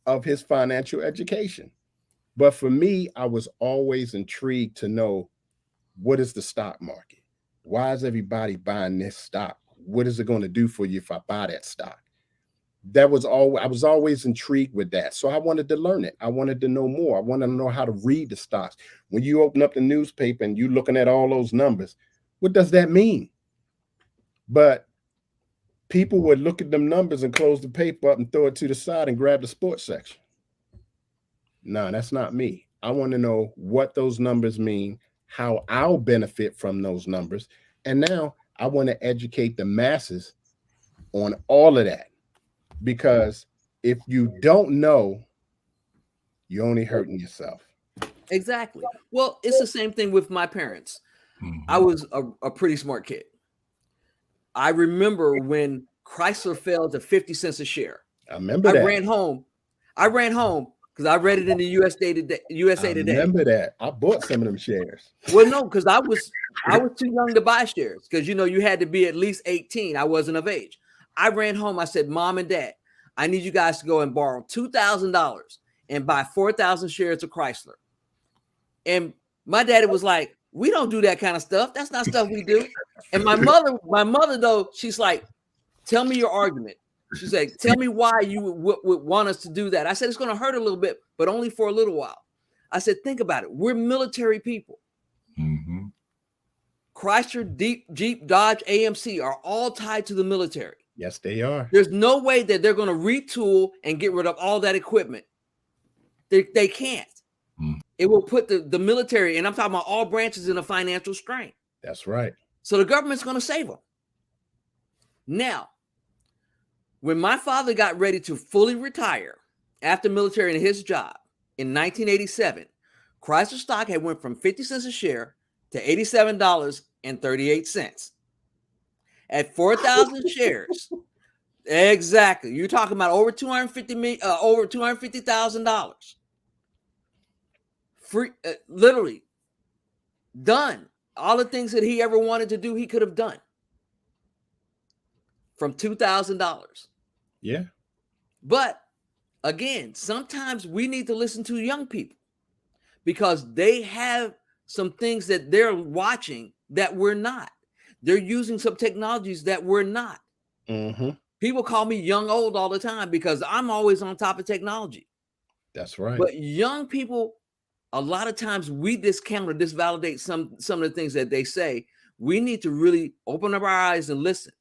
of his financial education. But for me, I was always intrigued to know, what is the stock market? Why is everybody buying this stock? What is it going to do for you if I buy that stock? I was always intrigued with that. So I wanted to learn it. I wanted to know more. I wanted to know how to read the stocks. When you open up the newspaper and you're looking at all those numbers, what does that mean? But people would look at them numbers and close the paper up and throw it to the side and grab the sports section. No, that's not me. I want to know what those numbers mean, how I'll benefit from those numbers. And now I want to educate the masses on all of that. Because if you don't know, you're only hurting yourself. Exactly. Well, it's the same thing with my parents. I was a pretty smart kid. I remember when Chrysler fell to 50 cents a share. I remember that. I ran home because I read it in the USA Today. Remember that. I bought some of them shares. Well, no, because I was too young to buy shares, because you had to be at least 18. I wasn't of age. I ran home. I said, Mom and Dad, I need you guys to go and borrow $2,000 and buy 4,000 shares of Chrysler. And my daddy was like, we don't do that kind of stuff. That's not stuff we do. And my mother though, she's like, tell me your argument. She's like, tell me why you would want us to do that. I said, it's going to hurt a little bit, but only for a little while. I said, think about it. We're military people. Mm-hmm. Chrysler, Jeep, Dodge, AMC are all tied to the military. Yes, they are. There's no way that they're going to retool and get rid of all that equipment. They can't. It will put the military, and I'm talking about all branches, in a financial strain. That's right. So the government's going to save them. Now, when my father got ready to fully retire after military in his job in 1987, Chrysler stock had went from 50 cents a share to $87.38. At 4,000 shares. Exactly. You're talking about over $250,000. Free, literally done. All the things that he ever wanted to do, he could have done from $2,000. Yeah. But again, sometimes we need to listen to young people, because they have some things that they're watching that we're not. They're using some technologies that we're not. Mm-hmm. People call me young old all the time because I'm always on top of technology. That's right. But young people, a lot of times we discount or disvalidate some of the things that they say. We need to really open up our eyes and listen.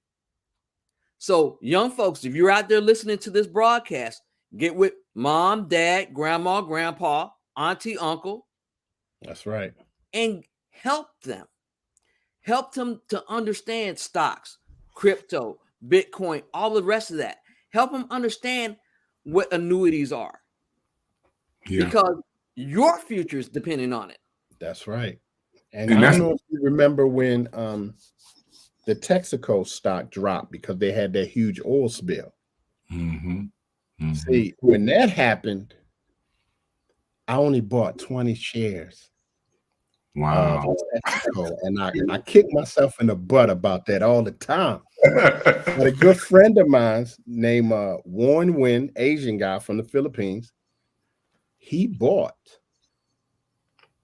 So young folks, if you're out there listening to this broadcast, Get with mom, dad, grandma, grandpa, auntie, uncle. That's right. And help them to understand stocks, crypto, Bitcoin, all the rest of that. Help them understand what annuities are. Yeah. Because your future is depending on it. That's right. And I don't know if you remember when the Texaco stock dropped because they had that huge oil spill. Mm-hmm. Mm-hmm. See, when that happened, I only bought 20 shares. Wow. And I kick myself in the butt about that all the time. But a good friend of mine named Warren Wynn, Asian guy from the Philippines, he bought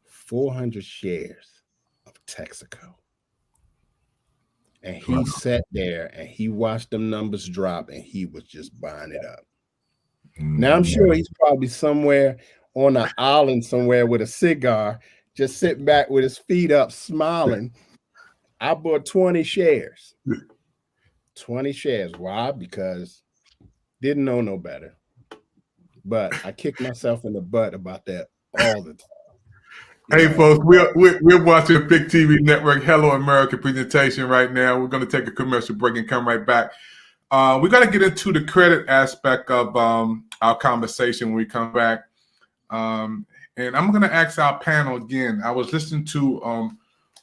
400 shares of Texaco. And he sat there and he watched them numbers drop and he was just buying it up. Now I'm sure he's probably somewhere on an island somewhere with a cigar, just sitting back with his feet up, smiling. I bought 20 shares. 20 shares. Why? Because didn't know no better. But I kicked myself in the butt about that all the time. Hey, folks, we're watching the Pick TV Network Hello America presentation right now. We're going to take a commercial break and come right back. We're going to get into the credit aspect of our conversation when we come back. And I'm going to ask our panel again. I was listening to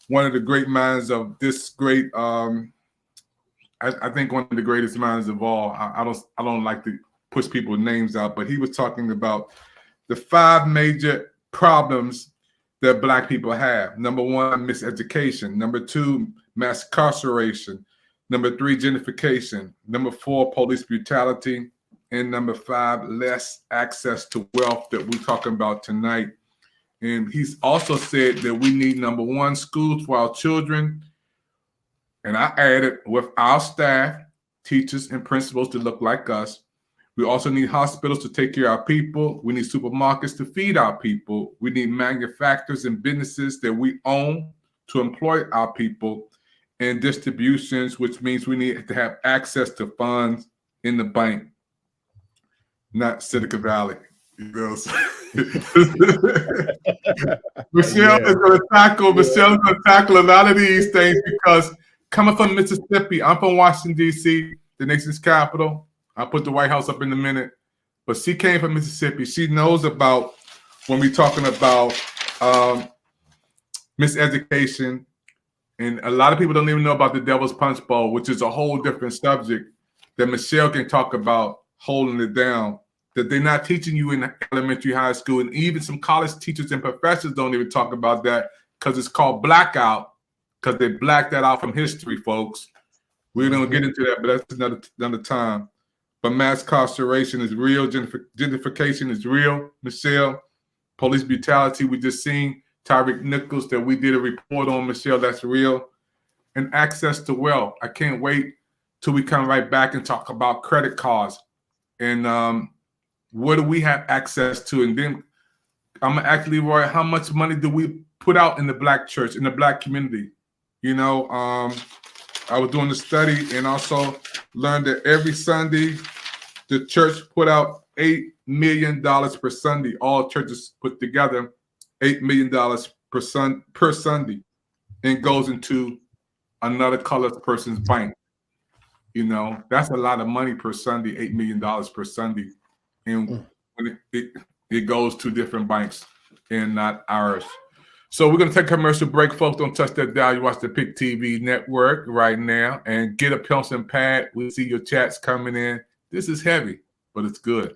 one of the great minds of this great, I think one of the greatest minds of all. I don't like to push people's names out, but he was talking about the 5 major problems that Black people have. Number 1, miseducation. Number 2, mass incarceration. Number 3, gentrification. Number 4, police brutality. And number 5, less access to wealth that we're talking about tonight. And he's also said that we need, number 1, schools for our children. And I added, with our staff, teachers, and principals to look like us. We also need hospitals to take care of our people. We need supermarkets to feed our people. We need manufacturers and businesses that we own to employ our people, and distributions, which means we need to have access to funds in the bank, not Silicon Valley. You know, Michelle is going to tackle a lot of these things because coming from Mississippi, I'm from Washington, D.C., the nation's capital. I'll put the White House up in a minute. But she came from Mississippi. She knows about when we're talking about miseducation. And a lot of people don't even know about the Devil's Punch Bowl, which is a whole different subject that Michelle can talk about holding it down, that they're not teaching you in elementary, high school. And even some college teachers and professors don't even talk about that because it's called blackout, because they blacked that out from history, folks. We don't get into that, but that's another time. But mass incarceration is real. Gentrification is real, Michelle. Police brutality, we just seen Tyreek Nichols that we did a report on, Michelle, that's real. And access to wealth. I can't wait till we come right back and talk about credit cards and what do we have access to. And then I'm going to ask Leroy, how much money do we put out in the Black church, in the Black community? You know, I was doing the study and also learned that every Sunday, the church put out $8 million per Sunday. All churches put together, $8 million per Sunday, and goes into another colored person's bank. You know, that's a lot of money per Sunday, $8 million per Sunday. And when it goes to different banks and not ours. So we're going to take a commercial break. Folks, don't touch that dial. You watch the Pick TV Network right now. And get a pencil and pad. We see your chats coming in. This is heavy, but it's good.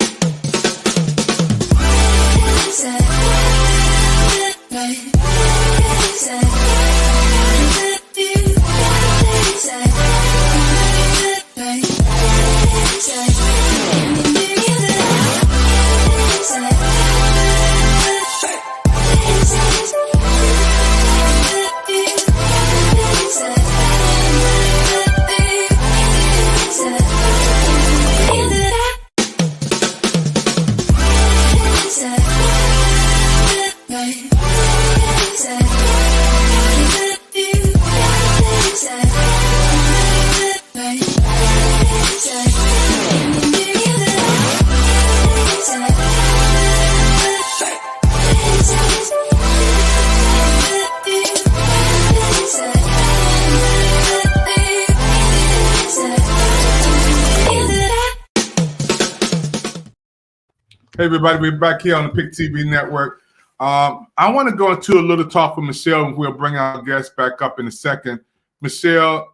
Hey, everybody, we're back here on the Pick TV Network. I want to go into a little talk with Michelle, and we'll bring our guest back up in a second. Michelle,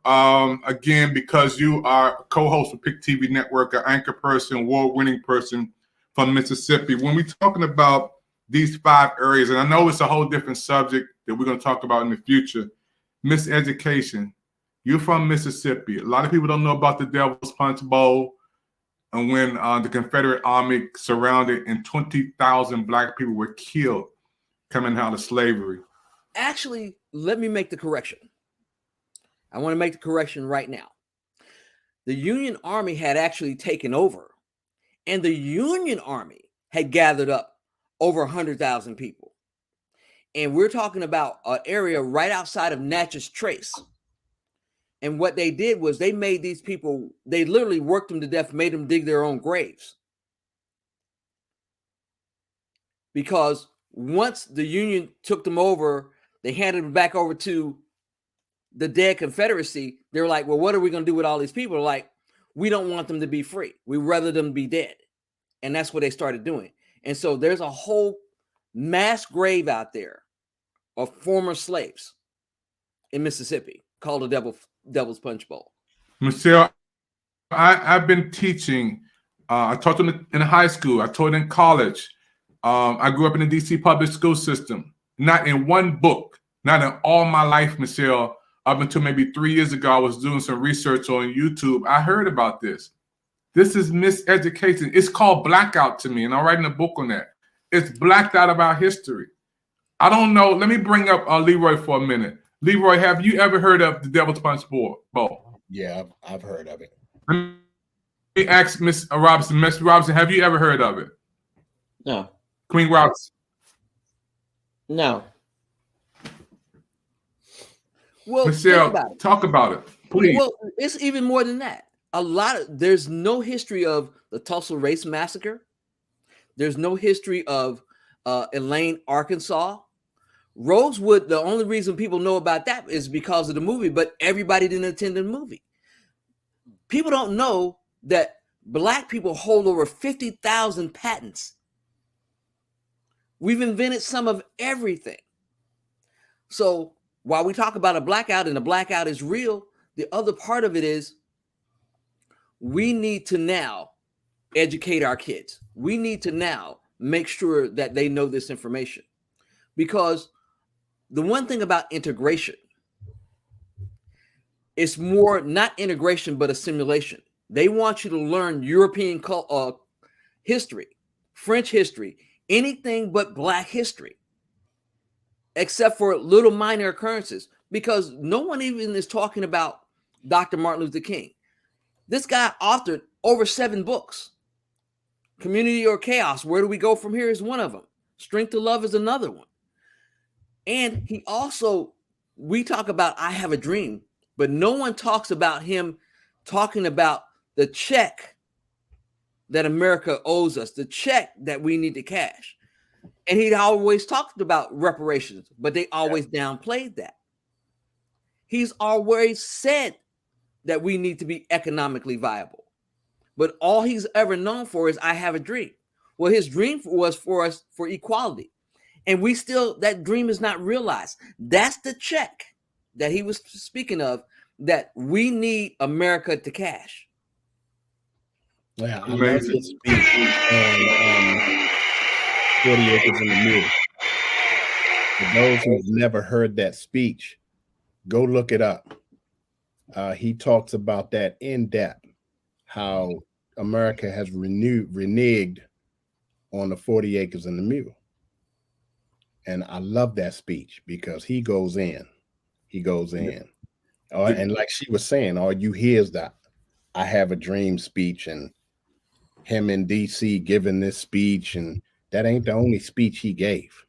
again, because you are a co-host of Pick TV Network, an anchor person, award-winning person from Mississippi. When we're talking about these 5 areas, and I know it's a whole different subject that we're going to talk about in the future, miseducation. You're from Mississippi. A lot of people don't know about the Devil's Punch Bowl. And when the Confederate Army surrounded and 20,000 Black people were killed coming out of slavery. Actually, let me make the correction. I want to make the correction right now. The Union Army had actually taken over, and the Union Army had gathered up over 100,000 people. And we're talking about an area right outside of Natchez Trace. And what they did was they made these people, they literally worked them to death, made them dig their own graves. Because once the Union took them over, they handed them back over to the dead Confederacy. They were like, well, what are we going to do with all these people? They're like, we don't want them to be free. We'd rather them be dead. And that's what they started doing. And so there's a whole mass grave out there of former slaves in Mississippi called the Devil's Punch Bowl. Michelle, I've been teaching. I taught them in high school. I taught in college. I grew up in the DC public school system. Not in one book, not in all my life, Michelle, up until maybe 3 years ago, I was doing some research on YouTube. I heard about this. This is miseducation. It's called blackout to me, and I'm writing a book on that. It's blacked out of our history. I don't know. Let me bring up Leroy for a minute. Leroy, have you ever heard of the Devil's Punch Bowl? Yeah, I've heard of it. Let me ask Miss Robinson. Miss Robinson, have you ever heard of it? No. Queen Robinson? No. Well, Michelle, talk about it, please. Well, it's even more than that. There's no history of the Tulsa Race Massacre. There's no history of Elaine, Arkansas. Rosewood, the only reason people know about that is because of the movie, but everybody didn't attend the movie. People don't know that Black people hold over 50,000 patents. We've invented some of everything. So while we talk about a blackout and the blackout is real, the other part of it is we need to now educate our kids. We need to now make sure that they know this information. Because the one thing about integration, it's more not integration, but assimilation. They want you to learn European history, French history, anything but Black history, except for little minor occurrences, because no one even is talking about Dr. Martin Luther King. This guy authored over 7 books. Community or Chaos, Where Do We Go From Here is one of them. Strength to Love is another one. And he also, we talk about I Have a Dream, but no one talks about him talking about the check that America owes us, the check that we need to cash. And he always talked about reparations, but they always downplayed that. He's always said that we need to be economically viable. But all he's ever known for is I have a dream. Well, his dream was for us for equality. And we still, that dream is not realized. That's the check that he was speaking of, that we need America to cash. Yeah, I love his speech on 40 Acres in the Mule. For those who've never heard that speech, go look it up. He talks about that in depth, how America has reneged on the 40 Acres and the Mule. And I love that speech because he goes in. And like she was saying, all you hear is that I Have a Dream speech and him in DC giving this speech, and that ain't the only speech he gave.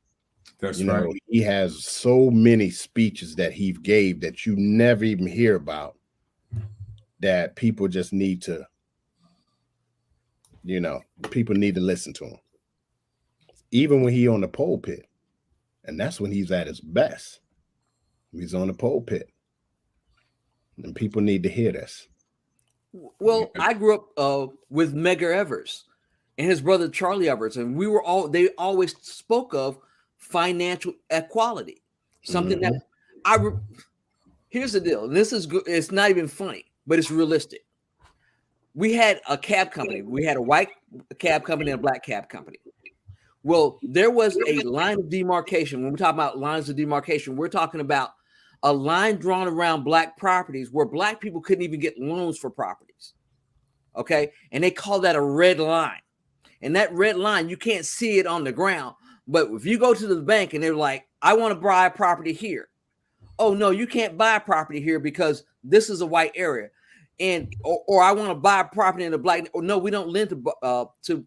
That's right. He has so many speeches that he gave that you never even hear about, that people just need to, people need to listen to him. Even when he on the pulpit, and that's when he's at his best. He's on the pulpit. And people need to hear this. Well, I grew up with Medgar Evers. and his brother Charlie Everett, and they always spoke of financial equality. Something that here's the deal. And this is good. It's not even funny, but it's realistic. We had a cab company. We had a white cab company and a black cab company. Well, there was a line of demarcation. When we talk about lines of demarcation, we're talking about a line drawn around black properties where black people couldn't even get loans for properties. Okay. And they call that a red line. And that red line, you can't see it on the ground. But if you go to the bank and they're like, I want to buy a property here. Oh, no, you can't buy a property here because this is a white area. And or I want to buy a property in a black. Or no, we don't lend to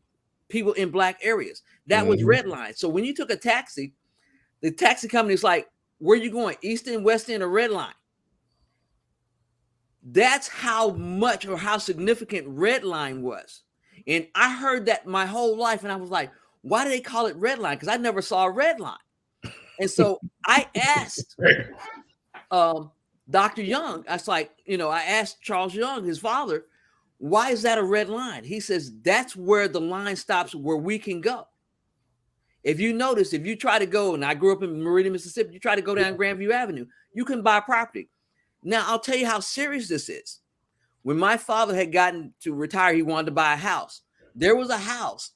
people in black areas. That was red line. So when you took a taxi, the taxi company is like, where are you going? East End, West End, or red line? That's how much or how significant red line was. And I heard that my whole life. And I was like, why do they call it red line? Because I never saw a red line. And so I asked Dr. Young, I was like, I asked Charles Young, his father, why is that a red line? He says, that's where the line stops where we can go. If you notice, if you try to go, and I grew up in Meridian, Mississippi, you try to go down Grandview Avenue, you can buy property. Now, I'll tell you how serious this is. When my father had gotten to retire, he wanted to buy a house. There was a house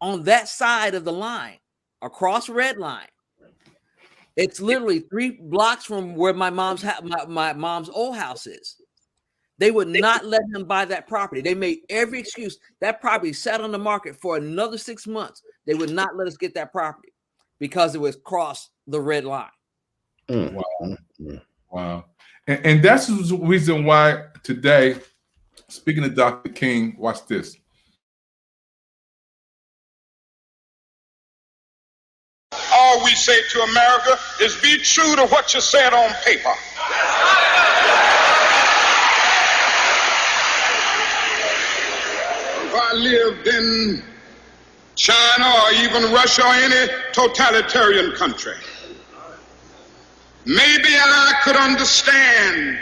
on that side of the line, across red line. It's literally 3 blocks from where my mom's old house is. They would not let him buy that property. They made every excuse. That property sat on the market for another 6 months. They would not let us get that property because it was crossed the red line. Wow. And that's the reason why today, speaking of Dr. King, watch this. All we say to America is be true to what you said on paper. If I lived in China or even Russia or any totalitarian country, maybe I could understand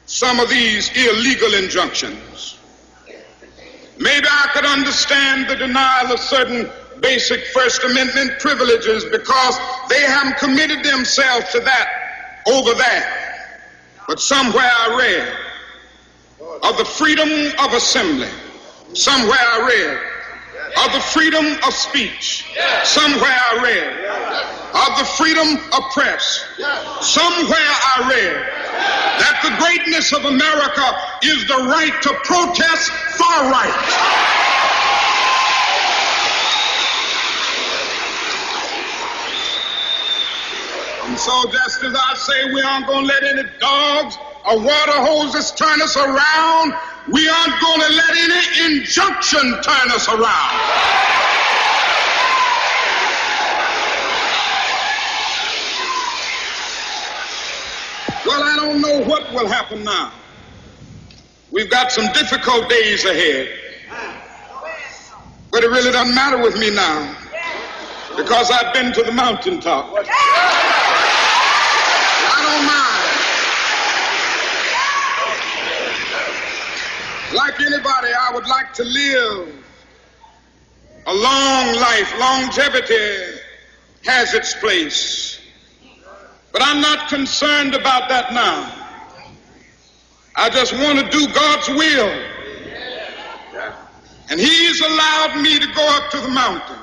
some of these illegal injunctions. Maybe I could understand the denial of certain basic First Amendment privileges because they haven't committed themselves to that over there. But somewhere I read of the freedom of assembly. Somewhere I read of the freedom of speech. Somewhere I read of the freedom of press. Somewhere I read that the greatness of America is the right to protest far right. And so just as I say we aren't going to let any dogs or water hoses turn us around, we aren't going to let any injunction turn us around. Well, I don't know what will happen now. We've got some difficult days ahead. But it really doesn't matter with me now because I've been to the mountaintop. I don't mind. Like anybody, I would like to live a long life. Longevity has its place. But I'm not concerned about that now. I just want to do God's will. And He's allowed me to go up to the mountain.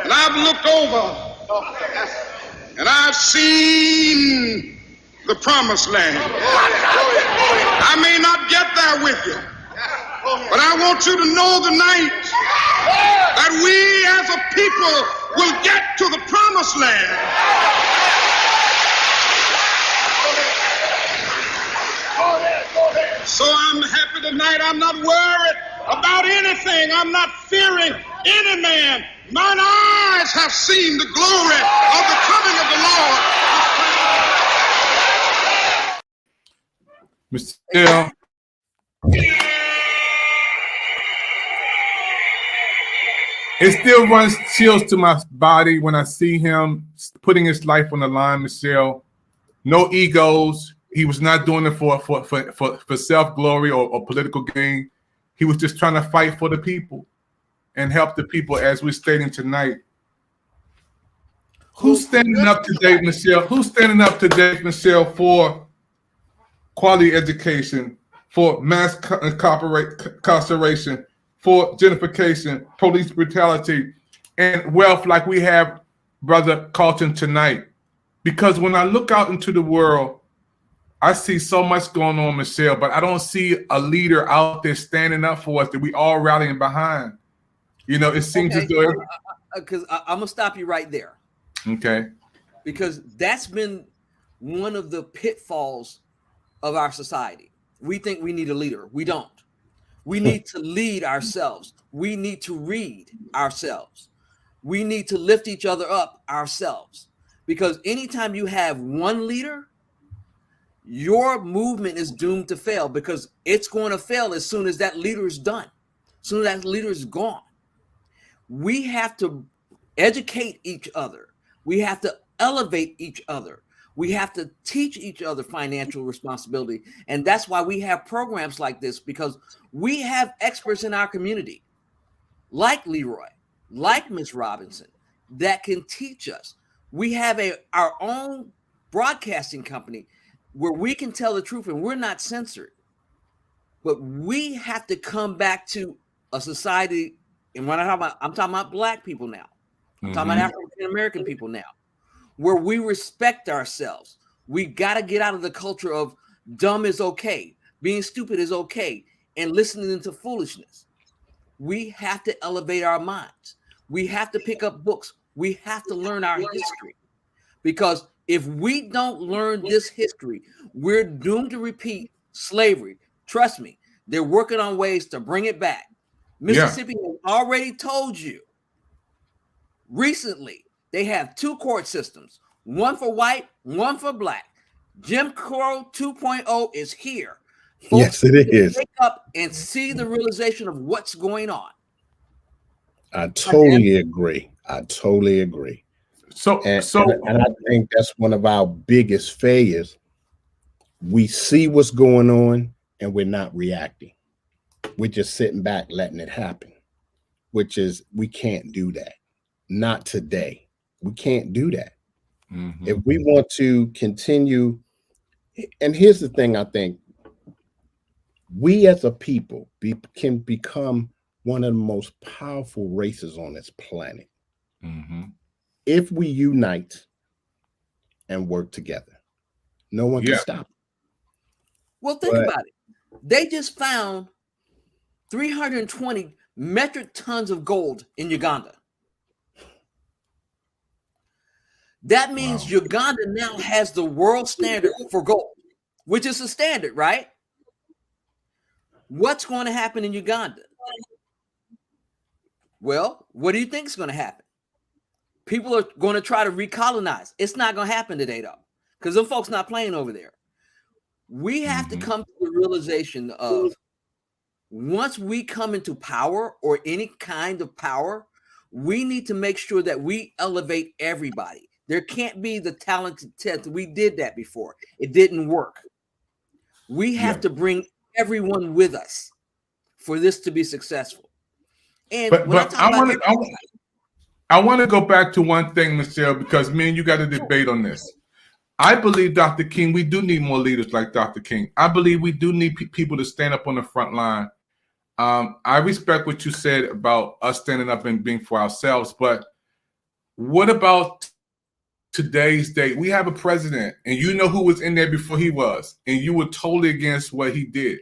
And I've looked over and I've seen the promised land. I may not get there with you, but I want you to know tonight that we as a people will get to the promised land. So I'm happy tonight. I'm not worried about anything. I'm not fearing any man. Mine eyes have seen the glory of the coming of the Lord. Mr. Hill. It still runs chills to my body when I see him putting his life on the line, Michelle. No egos. He was not doing it for self-glory or political gain. He was just trying to fight for the people. and help the people as we're stating tonight. Who's standing up today, Michelle? Who's standing up today, Michelle, for quality education, for mass incarceration, for gentrification, police brutality, and wealth like we have, Brother Carlton, tonight? Because when I look out into the world, I see so much going on, Michelle, but I don't see a leader out there standing up for us that we all rallying behind. You know, it seems as though... Because I'm going to stop you right there. Okay. Because that's been one of the pitfalls of our society. We think we need a leader. We don't. We need to lead ourselves. We need to read ourselves. We need to lift each other up ourselves. Because anytime you have one leader, your movement is doomed to fail, because it's going to fail as soon as that leader is done, as soon as that leader is gone. We have to educate each other. We have to elevate each other. We have to teach each other financial responsibility. And that's why we have programs like this, because we have experts in our community, like Leroy, like Ms. Robinson, that can teach us. We have our own broadcasting company where we can tell the truth and we're not censored. But we have to come back to a society, and when I'm talking about Black people now. I'm talking about African American people now, where we respect ourselves. We got to get out of the culture of dumb is okay, being stupid is okay, and listening to foolishness. We have to elevate our minds. We have to pick up books. We have to learn our history, because if we don't learn this history, we're doomed to repeat slavery. Trust me, they're working on ways to bring it back. Mississippi has already told you. Recently, they have 2 court systems, one for white, one for Black. Jim Crow 2.0 is here. Yes, Folks, it is. wake up and see the realization of what's going on. I totally agree. So I think that's one of our biggest failures. We see what's going on and we're not reacting. We're just sitting back, letting it happen, which is, we can't do that. Not today. We can't do that. If we want to continue, and here's the thing, I think we as a people can become one of the most powerful races on this planet if we unite and work together. No one can stop it. Well, think about it. They just found 320 metric tons of gold in Uganda. That means Uganda now has the world standard for gold, which is a standard, right? What's going to happen in Uganda? Well, what do you think is going to happen? People are going to try to recolonize. It's not going to happen today, though, because them folks not playing over there. We have to come to the realization of, once we come into power, or any kind of power, we need to make sure that we elevate everybody. There can't be the talented 10th. We did that before. It didn't work. We have to bring everyone with us for this to be successful. And but I want to go back to one thing, Michelle, because me and you got a debate on this. I believe, Dr. King, we do need more leaders like Dr. King. I believe we do need people to stand up on the front line. I respect what you said about us standing up and being for ourselves, but what about today's date? We have a president, and you know who was in there before he was, and you were totally against what he did.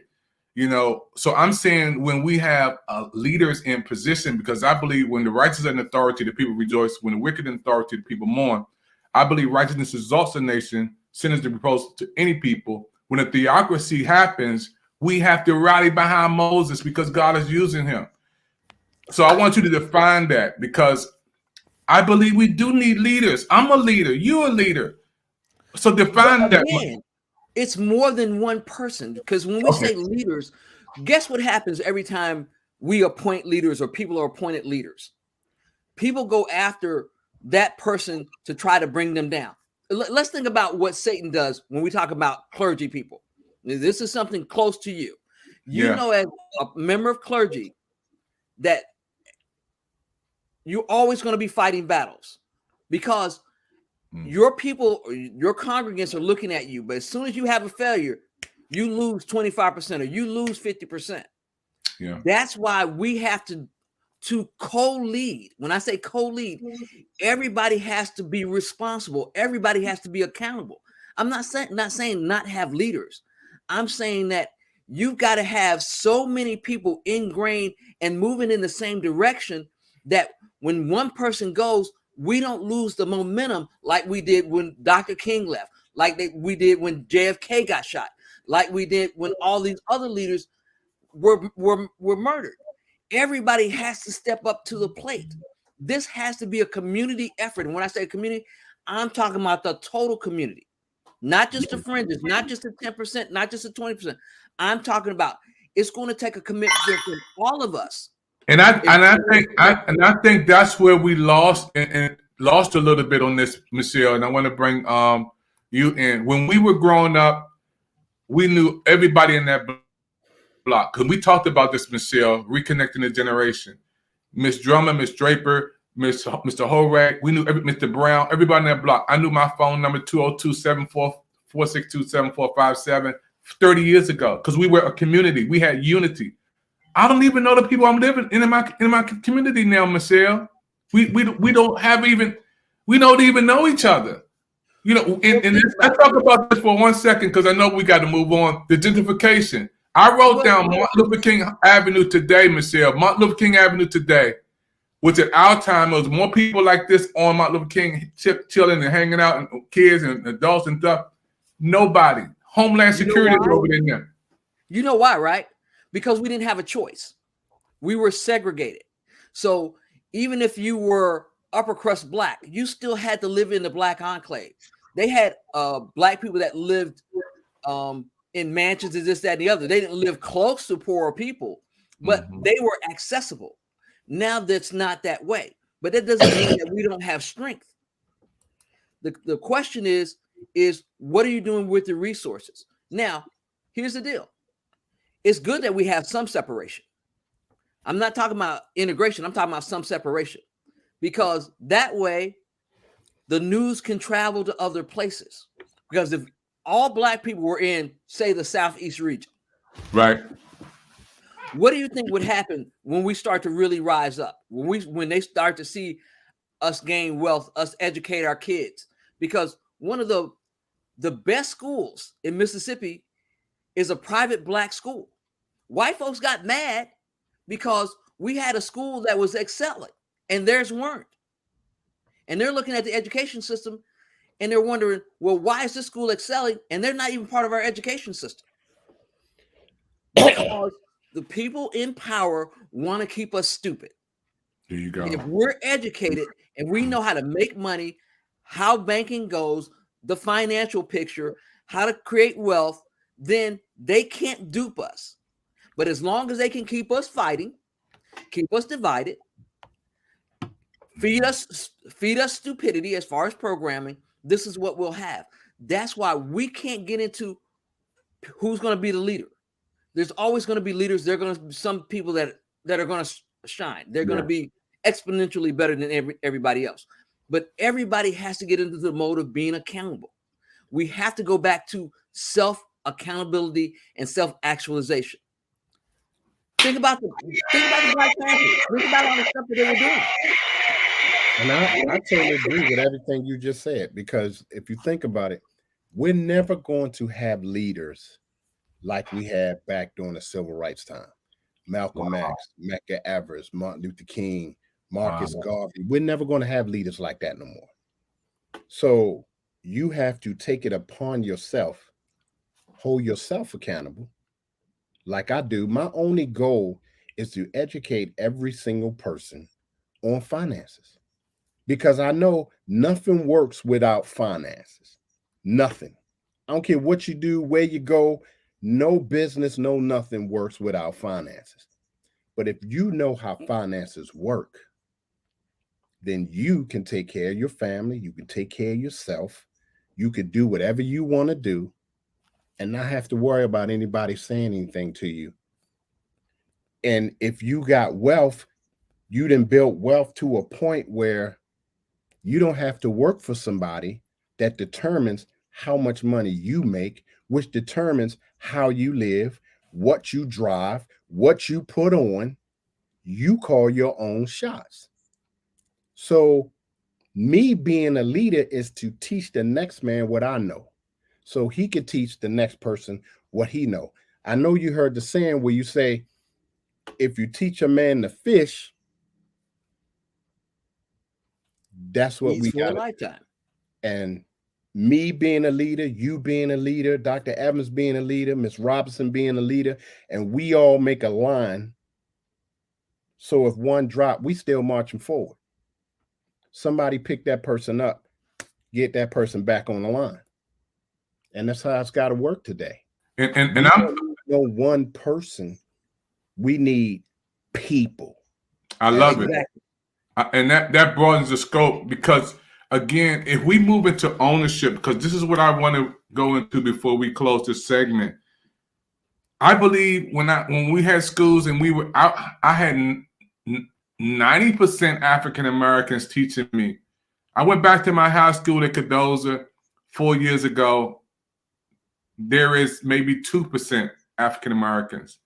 You know, so I'm saying, when we have leaders in position, because I believe when the righteous are in authority, the people rejoice. When the wicked in authority, the people mourn. I believe righteousness exalts a nation, sin is the reproach to any people. When a theocracy happens, we have to rally behind Moses because God is using him. So I want you to define that, because I believe we do need leaders. I'm a leader. You're a leader. So define that. It's more than one person, because when we say leaders, guess what happens every time we appoint leaders or people are appointed leaders? People go after that person to try to bring them down. Let's think about what Satan does when we talk about clergy people. This is something close to you. You know, as a member of clergy, that you're always going to be fighting battles because your people, your congregants are looking at you. But as soon as you have a failure, you lose 25% or you lose 50%. Yeah. That's why we have to co-lead. When I say co-lead, everybody has to be responsible. Everybody has to be accountable. I'm not saying not have leaders. I'm saying that you've got to have so many people ingrained and moving in the same direction that when one person goes, we don't lose the momentum like we did when Dr. King left, like we did when JFK got shot, like we did when all these other leaders were murdered. Everybody has to step up to the plate. This has to be a community effort. And when I say community, I'm talking about the total community, not just the fringes, not just the 10%, not just the 20%. I'm talking about it's going to take a commitment from all of us. And I think that's where we lost and lost a little bit on this, Michelle. And I want to bring you in. When we were growing up, we knew everybody in that block. Because we talked about this, Michelle, reconnecting the generation. Miss Drummond, Miss Draper, Mr. Horak, we knew Mr. Brown, everybody in that block. I knew my phone number 202-462-7457 30 years ago because we were a community. We had unity. I don't even know the people I'm living in my community now, Michelle. We don't even know each other. You know, and let's talk about this for 1 second because I know we got to move on. The gentrification. I wrote down Martin Luther King Avenue today, Michelle. Martin Luther King Avenue today, which at our time there was more people like this on Martin Luther King chilling and hanging out, and kids and adults and stuff. Nobody. Homeland Security is over there. You know why, right? Because we didn't have a choice. We were segregated. So even if you were upper crust black, you still had to live in the black enclave. They had black people that lived in mansions and this, that, and the other. They didn't live close to poorer people, but they were accessible. Now that's not that way. But that doesn't mean that we don't have strength. The question is what are you doing with the resources? Now, here's the deal. It's good that we have some separation. I'm not talking about integration. I'm talking about some separation because that way the news can travel to other places. Because if all black people were in, say, the Southeast region, right? What do you think would happen when we start to really rise up? When they start to see us gain wealth, us educate our kids? Because one of the best schools in Mississippi is a private black school. White folks got mad because we had a school that was excelling and theirs weren't. And they're looking at the education system and they're wondering, well, why is this school excelling? And they're not even part of our education system. Because the people in power want to keep us stupid. There you go. If we're educated and we know how to make money, how banking goes, the financial picture, how to create wealth, then they can't dupe us. But as long as they can keep us fighting, keep us divided, feed us stupidity as far as programming, this is what we'll have. That's why we can't get into who's going to be the leader. There's always going to be leaders. There are going to be some people that are going to shine. They're going to be exponentially better than everybody else. But everybody has to get into the mode of being accountable. We have to go back to self-accountability and self-actualization. Think about the Black Panthers. Think about all the stuff that they were doing. And I totally agree with everything you just said, because if you think about it, we're never going to have leaders like we had back during the civil rights time. Malcolm X, Medgar Evers, Martin Luther King, Marcus Garvey. We're never going to have leaders like that no more. So you have to take it upon yourself, hold yourself accountable, like I do. My only goal is to educate every single person on finances, because I know nothing works without finances. Nothing. I don't care what you do, where you go. No business, no nothing works without finances. But if you know how finances work, then you can take care of your family. You can take care of yourself. You can do whatever you want to do and not have to worry about anybody saying anything to you. And if you got wealth, you done built wealth to a point where you don't have to work for somebody that determines how much money you make, which determines how you live, what you drive, what you put on. You call your own shots. So me being a leader is to teach the next man what I know, so he could teach the next person what he know. I know you heard the saying where you say, if you teach a man to fish, that's what we got. Lifetime. And me being a leader, you being a leader, Dr. Evans being a leader, Miss Robinson being a leader, and we all make a line. So if one drop, we still marching forward. Somebody pick that person up, get that person back on the line. And that's how it's got to work today. And I'm no one person. We need people. I love it. And that broadens the scope, because again, if we move into ownership, because this is what I want to go into before we close this segment. I believe when we had schools and we were out, I had 90% African Americans teaching me. I went back to my high school at Cardozo 4 years ago. There is maybe 2% African Americans.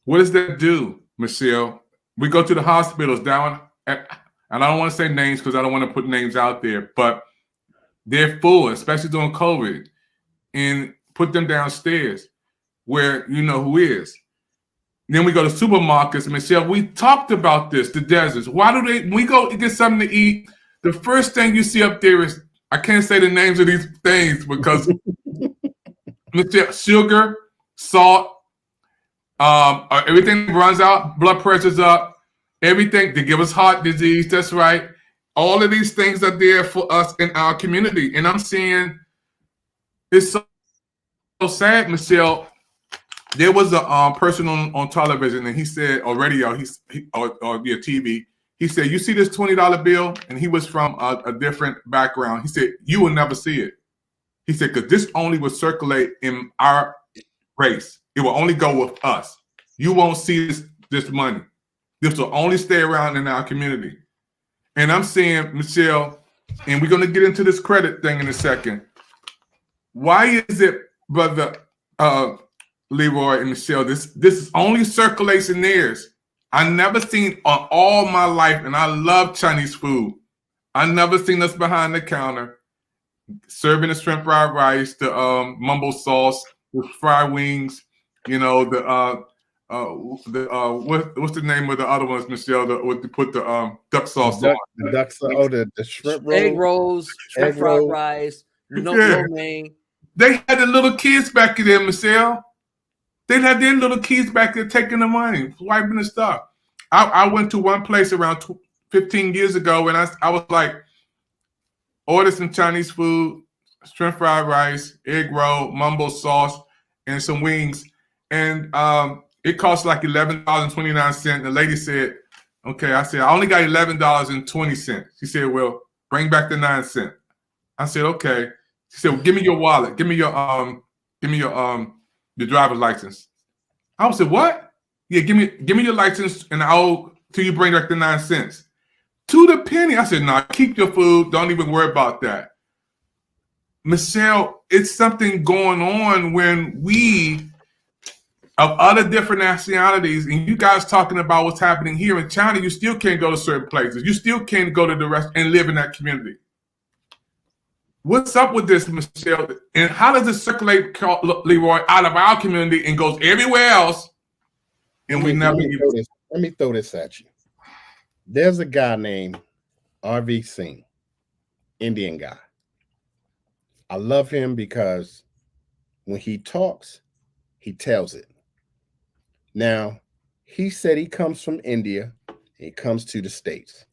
What does that do, Michelle? We go to the hospitals down, and I don't want to say names because I don't want to put names out there, but they're full, especially during COVID, and put them downstairs where you know who is. Then we go to supermarkets. Michelle, we talked about this, the deserts. Why do they, when we go get something to eat, the first thing you see up there is, I can't say the names of these things because Michelle, sugar, salt, everything runs out, blood pressure's up, everything, they give us heart disease, that's right. All of these things are there for us in our community. And I'm seeing, it's so sad, Michelle. There was a person on television, and he said, or radio, or via TV, he said, you see this $20 bill? And he was from a different background. He said, you will never see it. He said, because this only will circulate in our race. It will only go with us. You won't see this money. This will only stay around in our community. And I'm saying, Michelle, and we're going to get into this credit thing in a second. Why is it, brother Leroy and Michelle, this only circulates in theirs? I never seen on all my life, and I love Chinese food, I never seen us behind the counter serving the shrimp fried rice, the mumbo sauce, the fried wings, you know, what's the name of the other ones, Michelle? Put the duck sauce on. The duck sauce, the shrimp rolls, egg rolls, shrimp fried rice, no main. They had the little kids back there, Michelle. They had their little kids back there taking the money, swiping the stuff. I went to one place around 15 years ago, and I was like, order some Chinese food, shrimp fried rice, egg roll, mumbo sauce, and some wings. And it cost like $11.29. The lady said, okay. I said, I only got $11.20. She said, well, bring back the 9 cents. I said, okay. She said, well, give me your wallet. Give me your driver's license. I said, what? Yeah, give me your license, and till you bring back the 9 cents. To the penny. I said, no, keep your food. Don't even worry about that. Michelle, it's something going on when we, of other different nationalities, and you guys talking about what's happening here in China, you still can't go to certain places. You still can't go to the rest and live in that community. What's up with this, Michelle? And how does it circulate, Leroy, out of our community and goes everywhere else? And we never even... Let me throw this at you. There's a guy named R.V. Singh, Indian guy. I love him because when he talks, he tells it. Now, he said he comes from India. He comes to the States.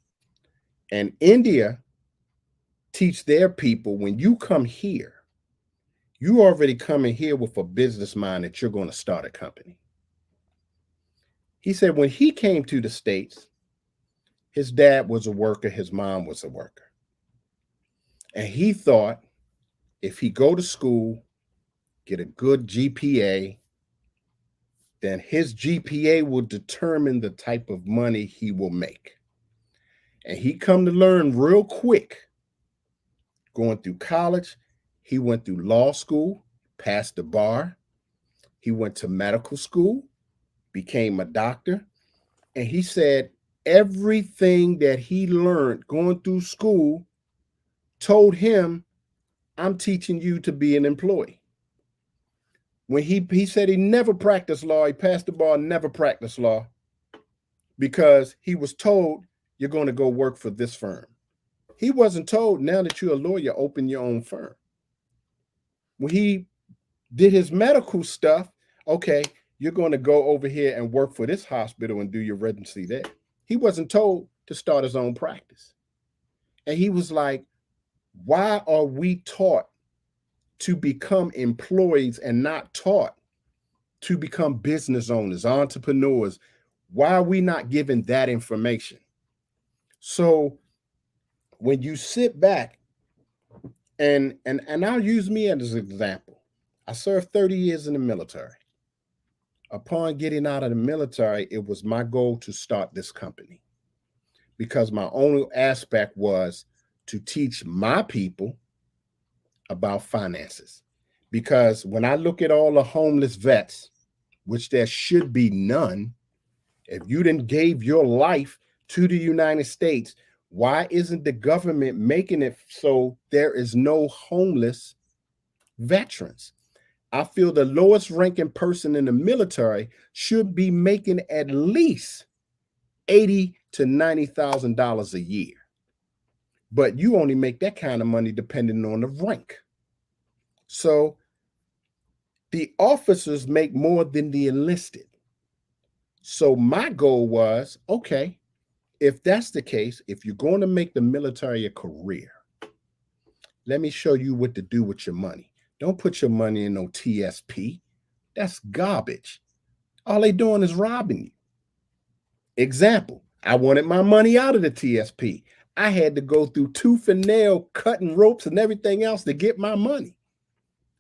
And India teach their people, when you come here, you already coming here with a business mind that you're going to start a company. He said when he came to the States, his dad was a worker, his mom was a worker. And he thought if he go to school, get a good GPA, then his GPA will determine the type of money he will make. And he come to learn real quick. Going through college, he went through law school, passed the bar. He went to medical school, became a doctor. And he said everything that he learned going through school told him, I'm teaching you to be an employee. When he said he never practiced law, he passed the bar, never practiced law, because he was told, you're going to go work for this firm. He wasn't told, now that you're a lawyer, open your own firm. When he did his medical stuff, okay, you're going to go over here and work for this hospital and do your residency there. He wasn't told to start his own practice. And he was like, why are we taught to become employees and not taught to become business owners, entrepreneurs? Why are we not given that information? So when you sit back, and I'll use me as an example. I served 30 years in the military. Upon getting out of the military, it was my goal to start this company, because my only aspect was to teach my people about finances. Because when I look at all the homeless vets, which there should be none, if you didn't gave your life to the United States, why isn't the government making it so there is no homeless veterans? I feel the lowest ranking person in the military should be making at least $80,000 to $90,000 a year. But you only make that kind of money depending on the rank. So the officers make more than the enlisted. So my goal was, okay, if that's the case, if you're going to make the military a career, let me show you what to do with your money. Don't put your money in no TSP. That's garbage. All they doing is robbing you. Example, I wanted my money out of the TSP. I had to go through tooth and nail, cutting ropes and everything else to get my money.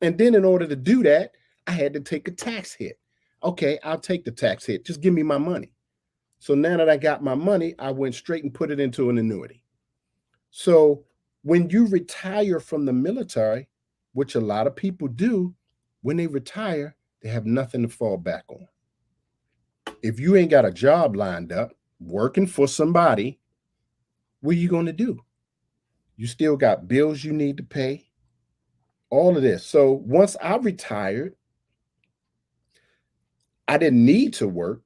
And then in order to do that, I had to take a tax hit. Okay, I'll take the tax hit. Just give me my money. So now that I got my money, I went straight and put it into an annuity. So when you retire from the military, which a lot of people do, when they retire, they have nothing to fall back on. If you ain't got a job lined up, working for somebody, what are you going to do? You still got bills you need to pay, all of this. So once I retired, I didn't need to work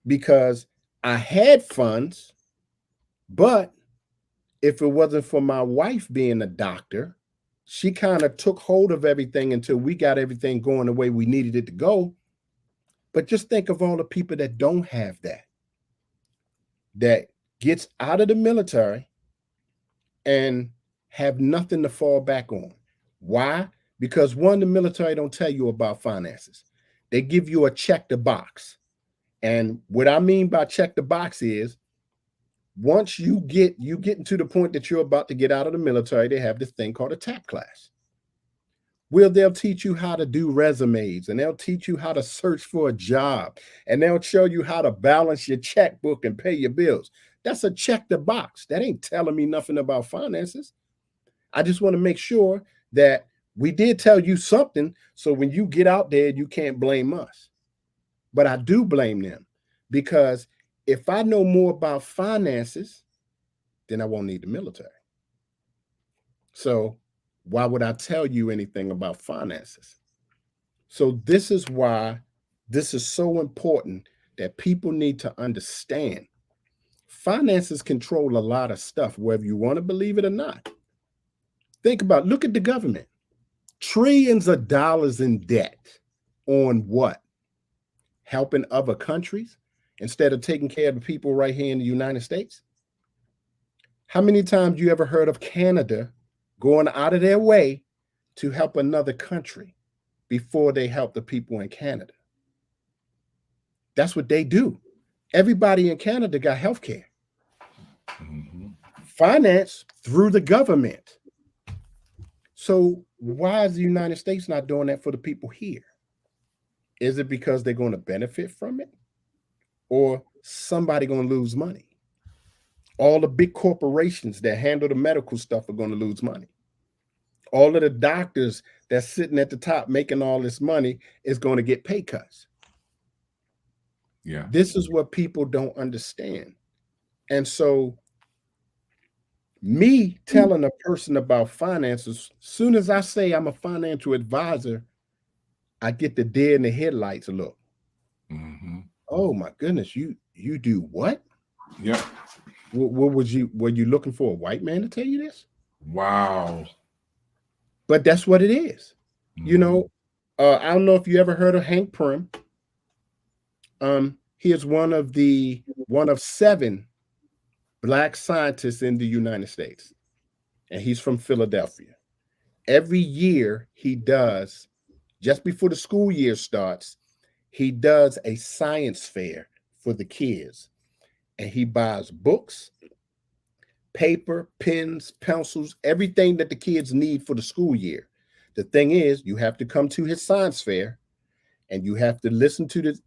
because I had funds, but if it wasn't for my wife being a doctor, she kind of took hold of everything until we got everything going the way we needed it to go. But just think of all the people that don't have that gets out of the military and have nothing to fall back on. Why? Because one, the military don't tell you about finances. They give you a check the box. And what I mean by check the box is, once you get to the point that you're about to get out of the military, they have this thing called a TAP class, where they'll teach you how to do resumes, and they'll teach you how to search for a job, and they'll show you how to balance your checkbook and pay your bills. That's a check the box. That ain't telling me nothing about finances. I just want to make sure that we did tell you something, so when you get out there, you can't blame us. But I do blame them, because if I know more about finances, then I won't need the military. So why would I tell you anything about finances? So this is why this is so important, that people need to understand. Finances control a lot of stuff, whether you want to believe it or not. Think about, look at the government. Trillions of dollars in debt on what? Helping other countries instead of taking care of the people right here in the United States? How many times you ever heard of Canada going out of their way to help another country before they help the people in Canada? That's what they do. Everybody in Canada got health care. Financed through the government. So why is the United States not doing that for the people here? Is it because they're going to benefit from it? Or somebody going to lose money? All the big corporations that handle the medical stuff are going to lose money. All of the doctors that's sitting at the top making all this money is going to get pay cuts. Yeah. This is what people don't understand. And so me telling a person about finances, soon as I say I'm a financial advisor, I get the deer in the headlights look. Mm-hmm. Oh my goodness, you do what? Yeah. What were you looking for a white man to tell you this? Wow. But that's what it is. Mm-hmm. You know, I don't know if you ever heard of Hank Prim. He is one of 7 Black scientists in the United States, and he's from Philadelphia. Every year he does, just before the school year starts, he does a science fair for the kids, and he buys books, paper, pens, pencils, everything that the kids need for the school year. The thing is, you have to come to his science fair, and you have to listen to the,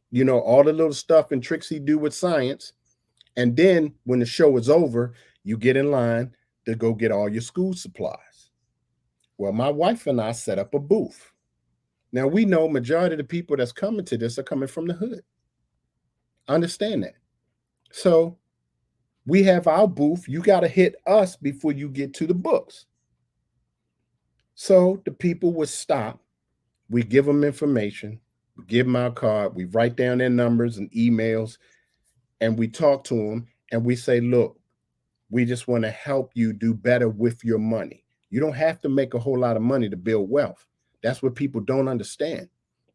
you know, all the little stuff and tricks he do with science. And then when the show is over, you get in line to go get all your school supplies. Well, my wife and I set up a booth. Now, we know majority of the people that's coming to this are coming from the hood. Understand that. So we have our booth. You got to hit us before you get to the books. So the people would stop. We give them information. We give them our card. We write down their numbers and emails. And we talk to them and we say, look, we just want to help you do better with your money. You don't have to make a whole lot of money to build wealth. That's what people don't understand.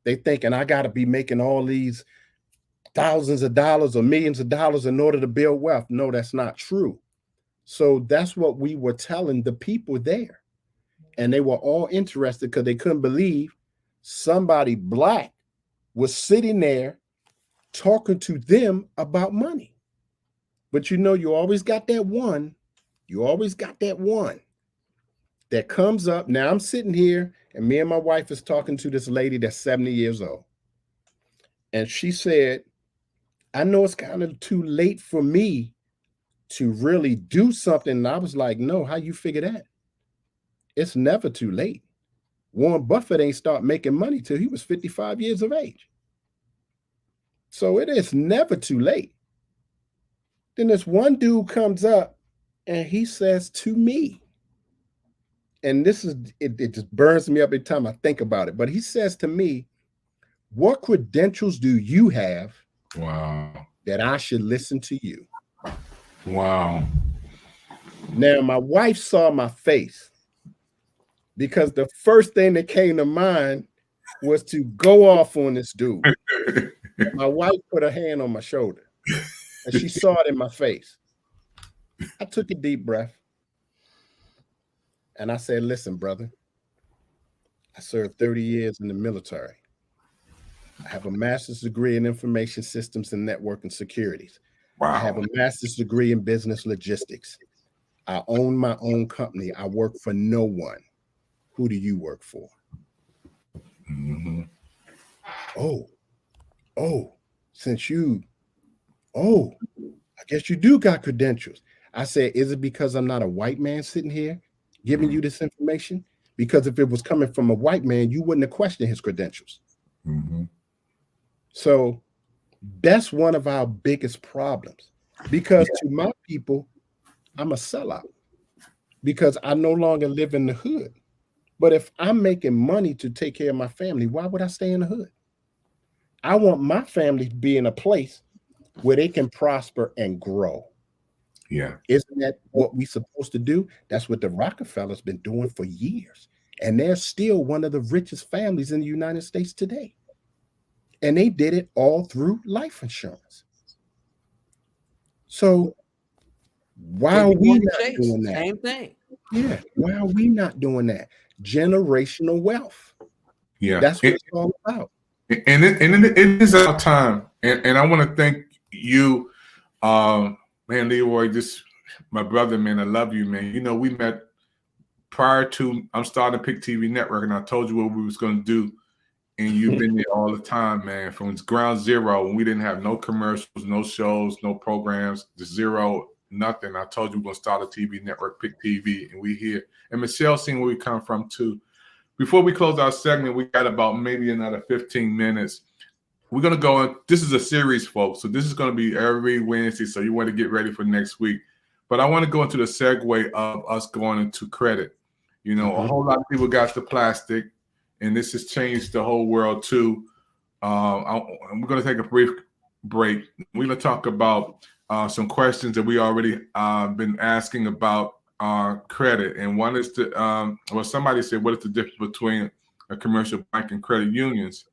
They think, and I got to be making all these thousands of dollars or millions of dollars in order to build wealth. No, that's not true. So that's what we were telling the people there. And they were all interested because they couldn't believe somebody Black was sitting there talking to them about money. But you know, you always got that one. You always got that one that comes up. Now I'm sitting here and me and my wife is talking to this lady that's 70 years old. And she said, I know it's kind of too late for me to really do something. And I was like, no, how you figure that? It's never too late. Warren Buffett ain't start making money till he was 55 years of age. So it is never too late. Then this one dude comes up and he says to me, and this is, it just burns me up every time I think about it, but he says to me, what credentials do you have that I should listen to you? Wow. Now, my wife saw my face because the first thing that came to mind was to go off on this dude. My wife put her hand on my shoulder and she saw it in my face. I took a deep breath and I said, listen, brother, I served 30 years in the military. I have a master's degree in information systems and network and securities. Wow. I have a master's degree in business logistics. I own my own company. I work for no one. Who do you work for? Mm-hmm. I guess you do got credentials. I said, is it because I'm not a white man sitting here giving you this information? Because if it was coming from a white man, you wouldn't have questioned his credentials. Mm-hmm. So that's one of our biggest problems, because to my people, I'm a sellout because I no longer live in the hood. But if I'm making money to take care of my family, why would I stay in the hood? I want my family to be in a place where they can prosper and grow. Yeah. Isn't that what we're supposed to do? That's what the Rockefellers been doing for years. And they're still one of the richest families in the United States today. And they did it all through life insurance. So why are we not doing that? Same thing. Yeah. Why are we not doing that? Generational wealth. Yeah. That's what it's all about. And it is our time. And I want to thank you, man, Leroy, just my brother, man. I love you, man. You know, we met prior to I'm starting Pick TV Network, and I told you what we was going to do and you've been there all the time, man. From ground zero, when we didn't have no commercials, no shows, no programs, zero, nothing. I told you we're gonna start a TV network, Pick TV, and we here. And Michelle seen where we come from too. Before we close our segment, we got about maybe another 15 minutes. We're gonna go. This is a series, folks. So this is gonna be every Wednesday. So you want to get ready for next week. But I want to go into the segue of us going into credit. You know, a whole lot of people got the plastic, and this has changed the whole world too. We're going to take a brief break. We're going to talk about some questions that we already been asking about credit. And one is somebody said, what is the difference between a commercial bank and credit unions?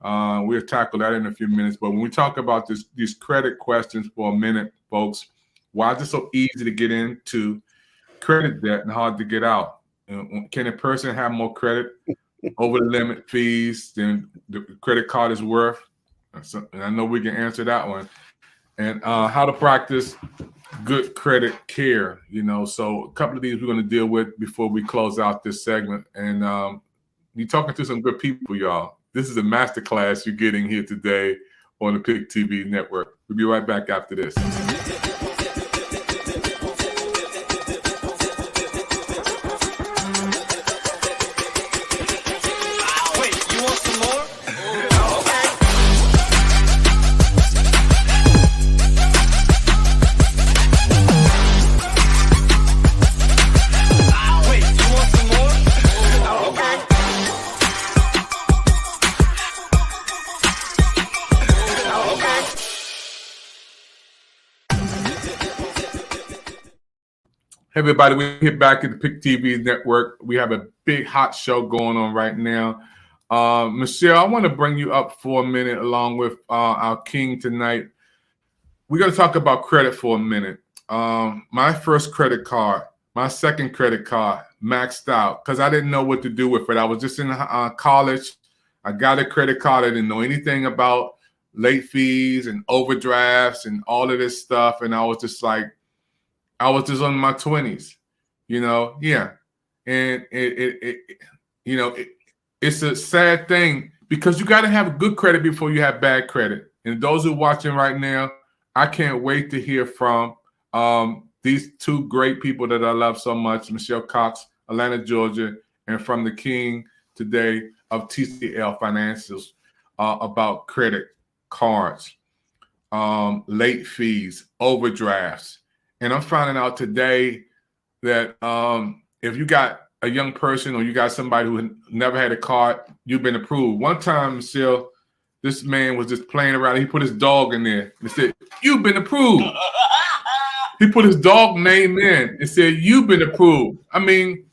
We'll tackle that in a few minutes. But when we talk about these credit questions for a minute, folks, why is it so easy to get into credit debt and hard to get out? Can a person have more credit over the limit fees than the credit card is worth? And I know we can answer that one. And how to practice good credit care, you know. So a couple of these we're going to deal with before we close out this segment. And you're talking to some good people, y'all. This is a masterclass you're getting here today on the Pick TV network. We'll be right back after this. Hey everybody, we're here back at the Pick TV network. We have a big hot show going on right now. Michelle, I want to bring you up for a minute along with our king tonight. We're going to talk about credit for a minute. My first credit card, my second credit card maxed out because I didn't know what to do with it. I was just in college. I got a credit card. I didn't know anything about late fees and overdrafts and all of this stuff. And I was just like, I was just in my 20s, you know, yeah. And it's a sad thing because you got to have good credit before you have bad credit. And those who are watching right now, I can't wait to hear from these two great people that I love so much, Michelle Cox, Atlanta, Georgia, and from the king today of TCL Financials about credit cards, late fees, overdrafts. And I'm finding out today that if you got a young person or you got somebody who never had a card, you've been approved. One time, Michelle, this man was just playing around. He put his dog in there and said, "You've been approved." He put his dog name in and said, "You've been approved." I mean,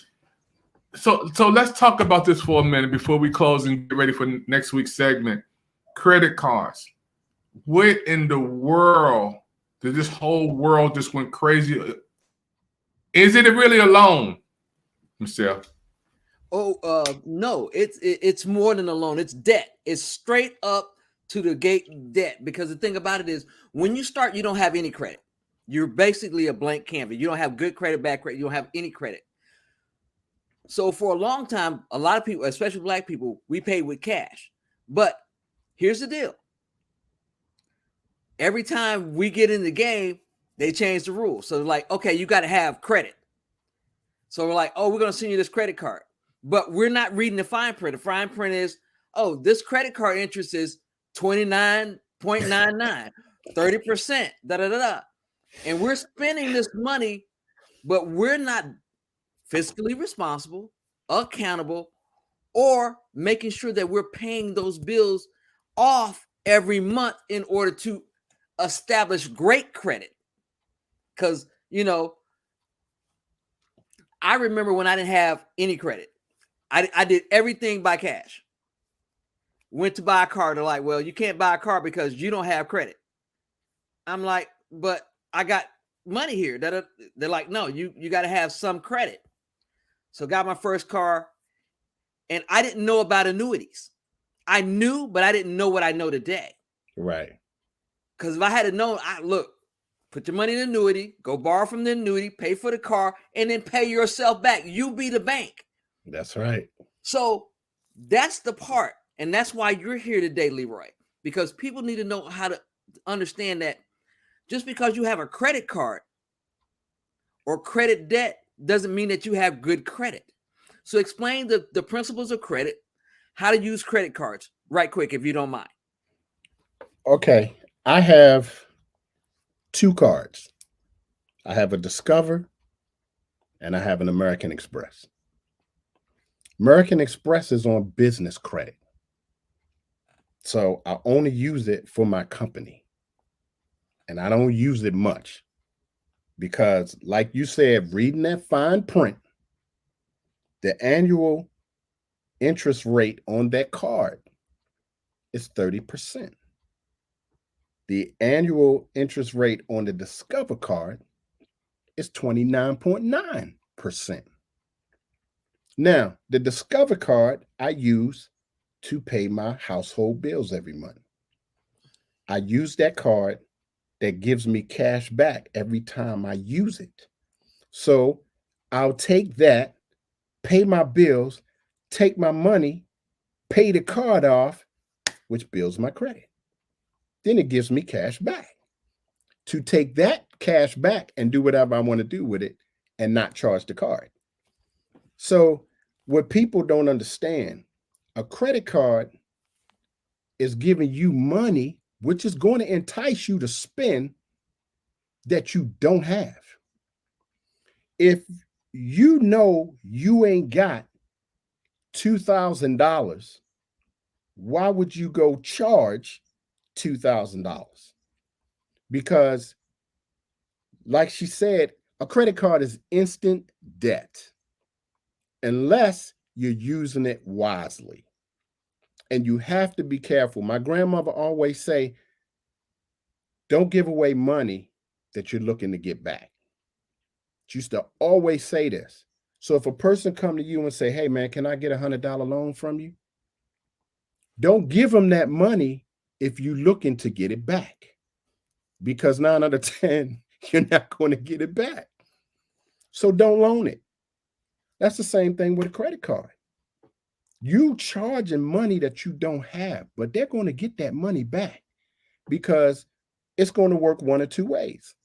so let's talk about this for a minute before we close and get ready for next week's segment. Credit cards. What in the world? This whole world just went crazy. Is it really a loan, Michelle? Oh, no, it's more than a loan. It's debt. It's straight up to the gate debt. Because the thing about it is, when you start, you don't have any credit. You're basically a blank canvas. You don't have good credit, bad credit. You don't have any credit. So for a long time, a lot of people, especially black people, we paid with cash. But here's the deal. Every time we get in the game, they change the rules. So they're like, okay, you got to have credit. So we're like, oh, we're going to send you this credit card. But we're not reading the fine print. The fine print is, oh, this credit card interest is 29.99, 30%, da-da-da-da. And we're spending this money, but we're not fiscally responsible, accountable, or making sure that we're paying those bills off every month in order to establish great credit. Because, you know, I remember when I didn't have any credit, I did everything by cash. Went to buy a car. They're like, well, you can't buy a car because you don't have credit. I'm like, but I got money here. They're like, no, you got to have some credit. So got my first car, and I didn't know about annuities. I knew, but I didn't know what I know today. Right. Because if I had known, look, put your money in an annuity, go borrow from the annuity, pay for the car, and then pay yourself back. You be the bank. That's right. So that's the part. And that's why you're here today, Leroy, because people need to know how to understand that just because you have a credit card or credit debt doesn't mean that you have good credit. So explain the principles of credit, how to use credit cards right quick, if you don't mind. Okay. I have 2 cards. I have a Discover and I have an American Express. American Express is on business credit. So I only use it for my company. And I don't use it much because, like you said, reading that fine print, the annual interest rate on that card is 30%. The annual interest rate on the Discover card is 29.9%. Now, the Discover card I use to pay my household bills every month. I use that card that gives me cash back every time I use it. So I'll take that, pay my bills, take my money, pay the card off, which builds my credit. Then it gives me cash back to take that cash back and do whatever I want to do with it and not charge the card. So what people don't understand, a credit card is giving you money, which is going to entice you to spend that you don't have. If you know you ain't got $2,000, why would you go charge $2,000? Because, like she said, a credit card is instant debt unless you're using it wisely. And you have to be careful. My grandmother always say, don't give away money that you're looking to get back. She used to always say this. So if a person come to you and say, hey man, can I get $100 loan from you? Don't give them that money if you're looking to get it back, because 9 out of 10, you're not going to get it back. So don't loan it. That's the same thing with a credit card. You charging money that you don't have, but they're going to get that money back because it's going to work one or two ways.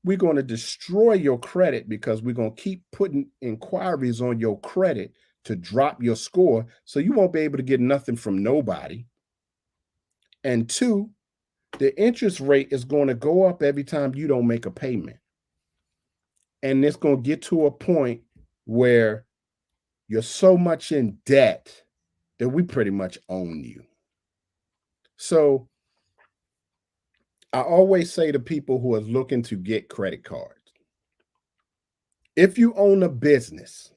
We're going to destroy your credit because we're going to keep putting inquiries on your credit to drop your score, so you won't be able to get nothing from nobody. And 2, the interest rate is going to go up every time you don't make a payment. And it's going to get to a point where you're so much in debt that we pretty much own you. So I always say to people who are looking to get credit cards, if you own a business,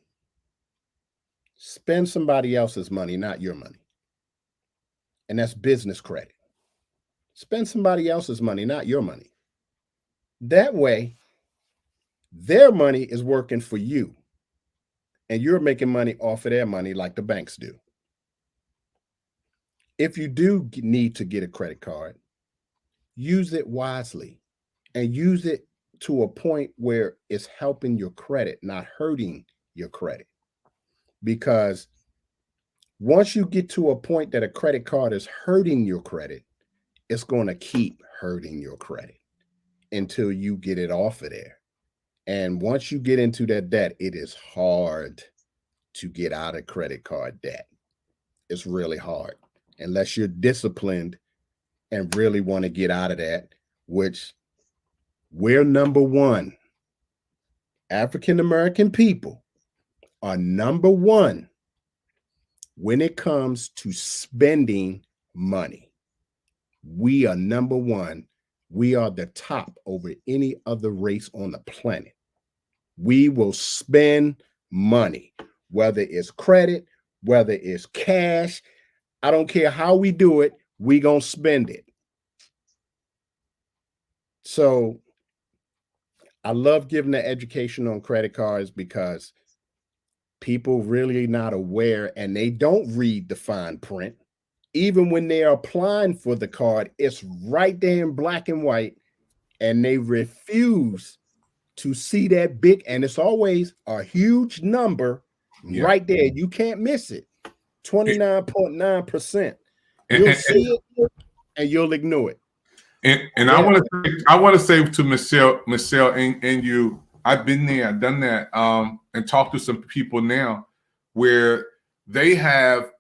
spend somebody else's money, not your money. And that's business credit. Spend somebody else's money, not your money. That way, their money is working for you. And you're making money off of their money like the banks do. If you do need to get a credit card, use it wisely and use it to a point where it's helping your credit, not hurting your credit. Because once you get to a point that a credit card is hurting your credit, it's going to keep hurting your credit until you get it off of there. And once you get into that debt, it is hard to get out of credit card debt. It's really hard unless you're disciplined and really want to get out of that, which we're number one. African-American people are number one when it comes to spending money. We are number one. We are the top over any other race on the planet. We will spend money, whether it's credit, whether it's cash. I don't care how we do it, we gonna spend it. So I love giving the education on credit cards because people really not aware and they don't read the fine print. Even when they're applying for the card, it's right there in black and white, and they refuse to see that big, and it's always a huge number right there. You can't miss it. 29.9%. You'll see it and you'll ignore it. And I want to say to Michelle and you, I've been there, I've done that, and talked to some people now where they have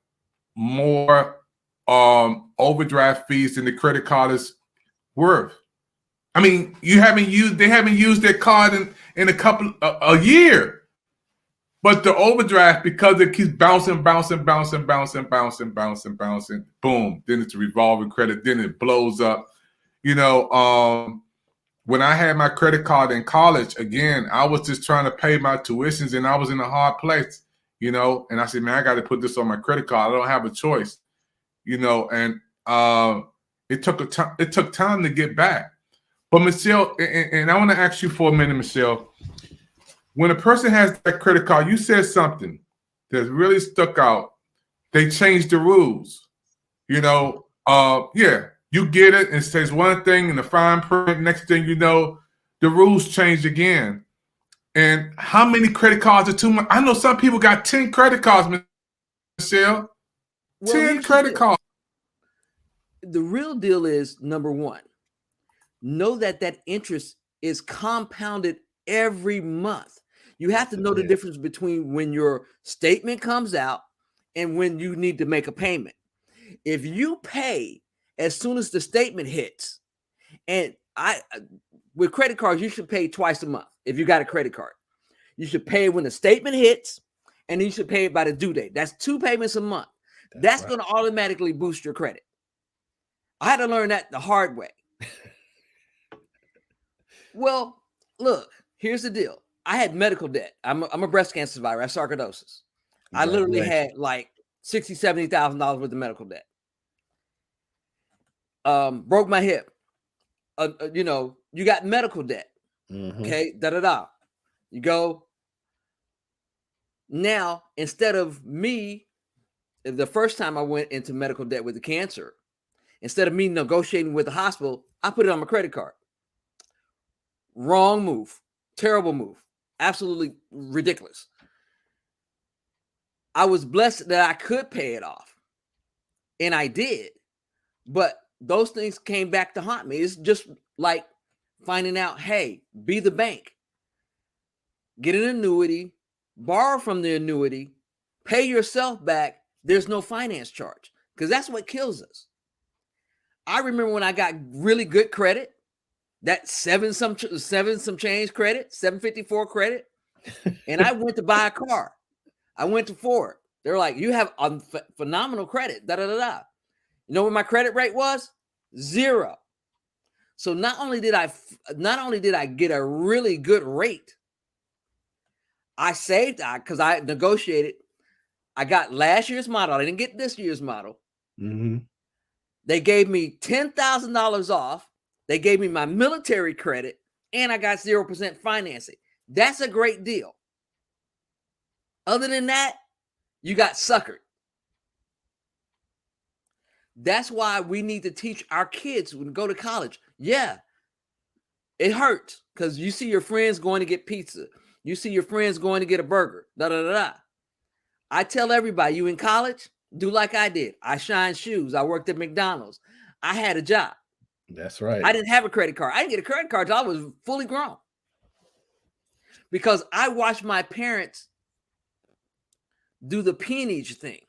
more overdraft fees than the credit card is worth. I mean, they haven't used their card in a year. But the overdraft, because it keeps bouncing, boom, then it's a revolving credit, then it blows up. When I had my credit card in college, again, I was just trying to pay my tuitions and I was in a hard place, and I said, man, I got to put this on my credit card. I don't have a choice, and it took time to get back. But Michelle, and I want to ask you for a minute, Michelle, when a person has that credit card, you said something that really stuck out. They changed the rules. You get it and it says one thing in the fine print. Next thing you know, the rules change again. And how many credit cards are too much? I know some people got 10 credit cards, Michelle. 10 credit cards. The real deal is, number one, know that interest is compounded every month. You have to know the difference between when your statement comes out and when you need to make a payment. If you pay as soon as the statement hits, and with credit cards, you should pay twice a month. If you got a credit card, you should pay when the statement hits, and then you should pay it by the due date. That's 2 payments a month. That's right. Going to automatically boost your credit. I had to learn that the hard way. Well, look, here's the deal. I had medical debt. I'm a breast cancer survivor. I have sarcoidosis. I literally had like $60,000, $70,000 worth of medical debt. Broke my hip. You got medical debt. Mm-hmm. Okay, You go. Now, instead of me, the first time I went into medical debt with the cancer, instead of me negotiating with the hospital, I put it on my credit card. Wrong move. Terrible move. Absolutely ridiculous. I was blessed that I could pay it off. And I did. But those things came back to haunt me. It's just like finding out, hey, be the bank. Get an annuity, borrow from the annuity, pay yourself back. There's no finance charge, because that's what kills us. I remember when I got really good credit, that seven some change credit, 754 credit, and I went to buy a car. I went to Ford. They're like, you have phenomenal credit. You know what my credit rate was? 0. So not only did I get a really good rate, I saved because I negotiated. I got last year's model. I didn't get this year's model. Mm-hmm. They gave me $10,000 off. They gave me my military credit, and I got 0% financing. That's a great deal. Other than that, you got suckered. That's why we need to teach our kids when they go to college. Yeah, it hurts because you see your friends going to get pizza. You see your friends going to get a burger. I tell everybody, you in college, do like I did. I shined shoes. I worked at McDonald's. I had a job. That's right. I didn't have a credit card. I didn't get a credit card until I was fully grown. Because I watched my parents do the peonage thing.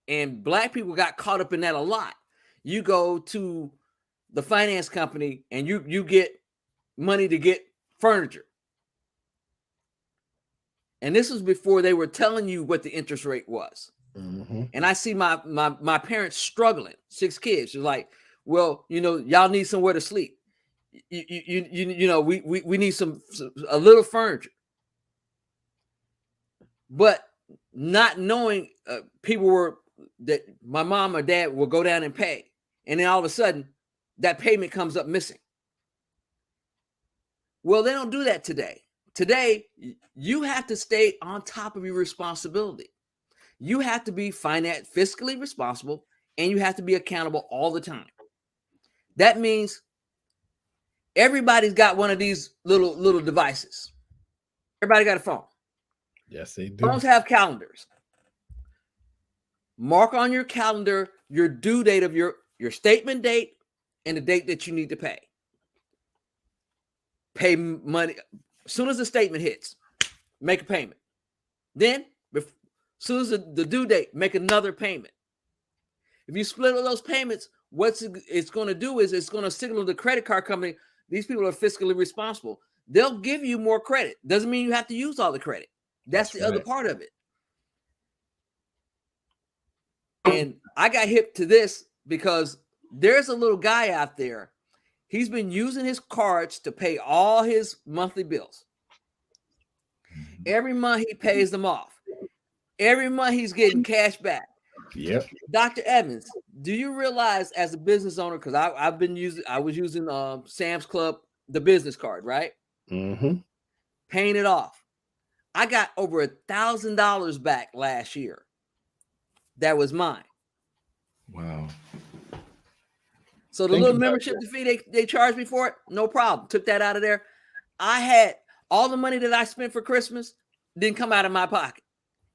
And black people got caught up in that a lot. You go to the finance company and you get money to get furniture. And this was before they were telling you what the interest rate was. Mm-hmm. And I see my parents struggling, 6 kids. They're like, well, y'all need somewhere to sleep. We need a little furniture. But not knowing people that my mom or dad will go down and pay. And then all of a sudden that payment comes up missing. Well, they don't do that today. Today, you have to stay on top of your responsibility. You have to be fiscally responsible, and you have to be accountable all the time. That means everybody's got one of these little devices. Everybody got a phone. Yes, they do. Phones have calendars. mark on your calendar your due date of your statement date and the date that you need to pay. Pay money as soon as the statement hits, make a payment. Then, as soon as the due date, make another payment. If you split all those payments, what it's going to do is it's going to signal the credit card company, these people are fiscally responsible. They'll give you more credit. Doesn't mean you have to use all the credit. That's the other part of it. And I got hip to this because there's a little guy out there. He's been using his cards to pay all his monthly bills. Every month he pays them off. Every month he's getting cash back. Yep. Dr. Evans, do you realize as a business owner, because I was using Sam's Club, the business card, right? Mm-hmm. Paying it off. I got over $1,000 back last year. That was mine. Wow. So the little membership fee they charged me for it, no problem. Took that out of there. I had all the money that I spent for Christmas didn't come out of my pocket.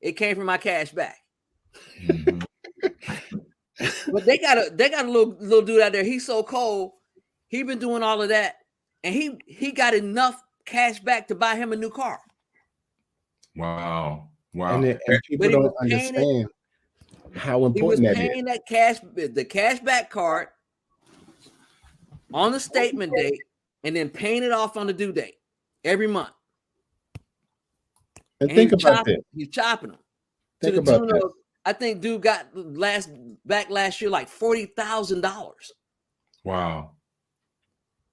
It came from my cash back. Mm-hmm. But they got a little dude out there. He's so cold. He been doing all of that, and he got enough cash back to buy him a new car. Wow. Wow. And people don't understand how important that is. He was paying the cash back card on the statement date and then paying it off on the due date every month. And think about this. He's chopping them. Think about this. I think dude got last year like $40,000. Wow.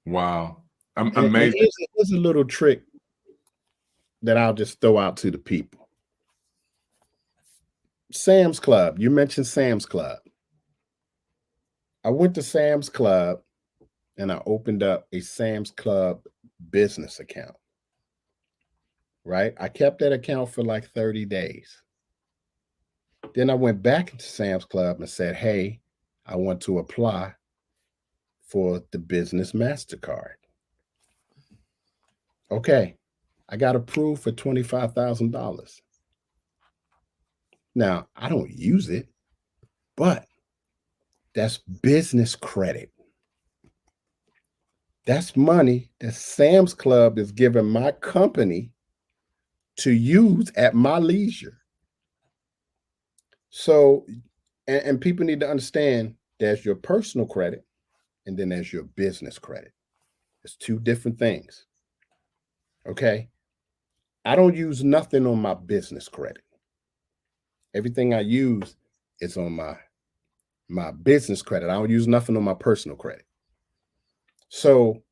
Wow. I'm amazed. Here's a little trick that I'll just throw out to the people. Sam's Club. You mentioned Sam's Club. I went to Sam's Club and I opened up a Sam's Club business account. Right? I kept that account for like 30 days. Then I went back into Sam's Club and said, hey, I want to apply for the business MasterCard. Okay. I got approved for $25,000. Now, I don't use it, but that's business credit. That's money that Sam's Club is giving my company to use at my leisure. So, and people need to understand there's your personal credit and then there's your business credit. It's two different things. Okay. I don't use nothing on my business credit. Everything I use is on my business credit. I don't use nothing on my personal credit. So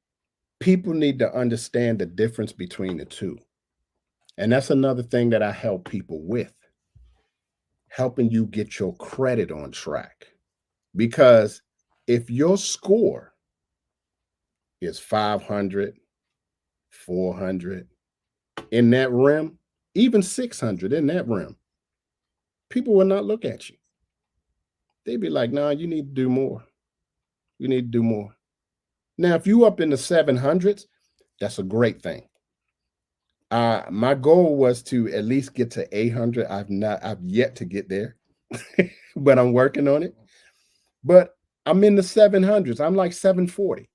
people need to understand the difference between the two. And that's another thing that I help people with, helping you get your credit on track. Because if your score is 500, 400, in that rim, even 600 in that rim, people will not look at you. They'd be like, nah, you need to do more. You need to do more. Now, if you up in the 700s, that's a great thing. My goal was to at least get to 800. I've yet to get there, but I'm working on it. But I'm in the 700s. I'm like 740.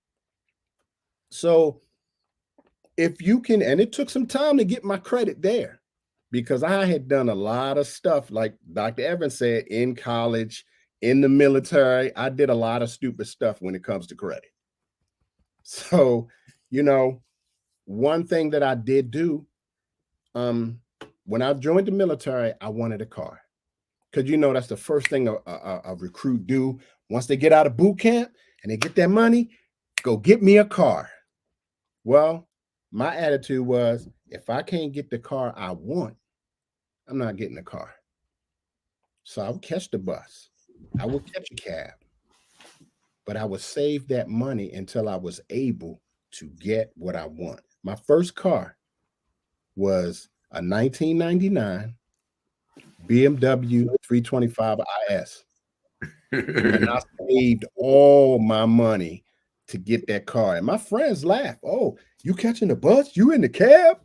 So if you can, and it took some time to get my credit there because I had done a lot of stuff, like Dr. Evans said, in college, in the military. I did a lot of stupid stuff when it comes to credit. So, you know, one thing that I did do, when I joined the military, I wanted a car. Because, you know, that's the first thing a recruit do. Once they get out of boot camp and they get that money, go get me a car. Well, my attitude was, if I can't get the car I want, I'm not getting a car. So I would catch the bus. I would catch a cab. But I would save that money until I was able to get what I want. My first car was a 1999 BMW 325 IS. And I saved all my money to get that car. And my friends laugh. Oh, you catching the bus? You in the cab?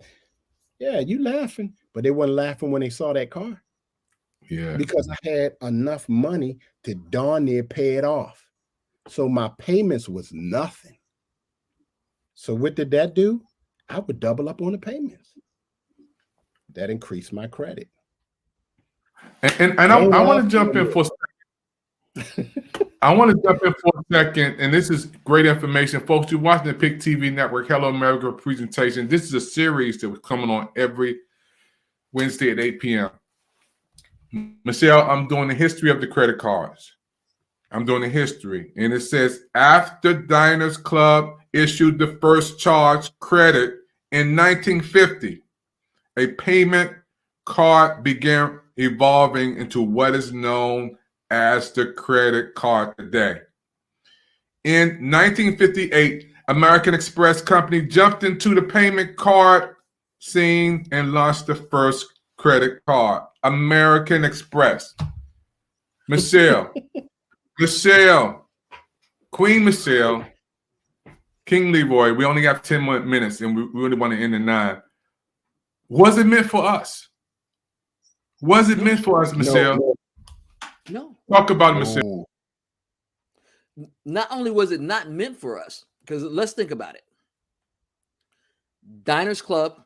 Yeah, you laughing. But they weren't laughing when they saw that car. Yeah. Because I had enough money to darn near pay it off. So my payments was nothing. So what did that do? I would double up on the payments. That increased my credit. And I want to jump in for a second. I want to jump in for a second, and this is great information. Folks, you're watching the PIC TV Network Hello America presentation. This is a series that was coming on every Wednesday at 8 p.m. Michelle, I'm doing the history of the credit cards. I'm doing the history. And it says, after Diners Club issued the first charge credit in 1950, a payment card began evolving into what is known as the credit card today. In 1958, American Express Company jumped into the payment card scene and launched the first credit card, American Express. Michelle, Queen Michelle, King Leroy, we only have 10 more minutes and we really want to end at 9. Was it meant for us? Was it meant for us, Michelle? No. Talk about it, Michelle. Not only was it not meant for us, because let's think about it. Diners Club,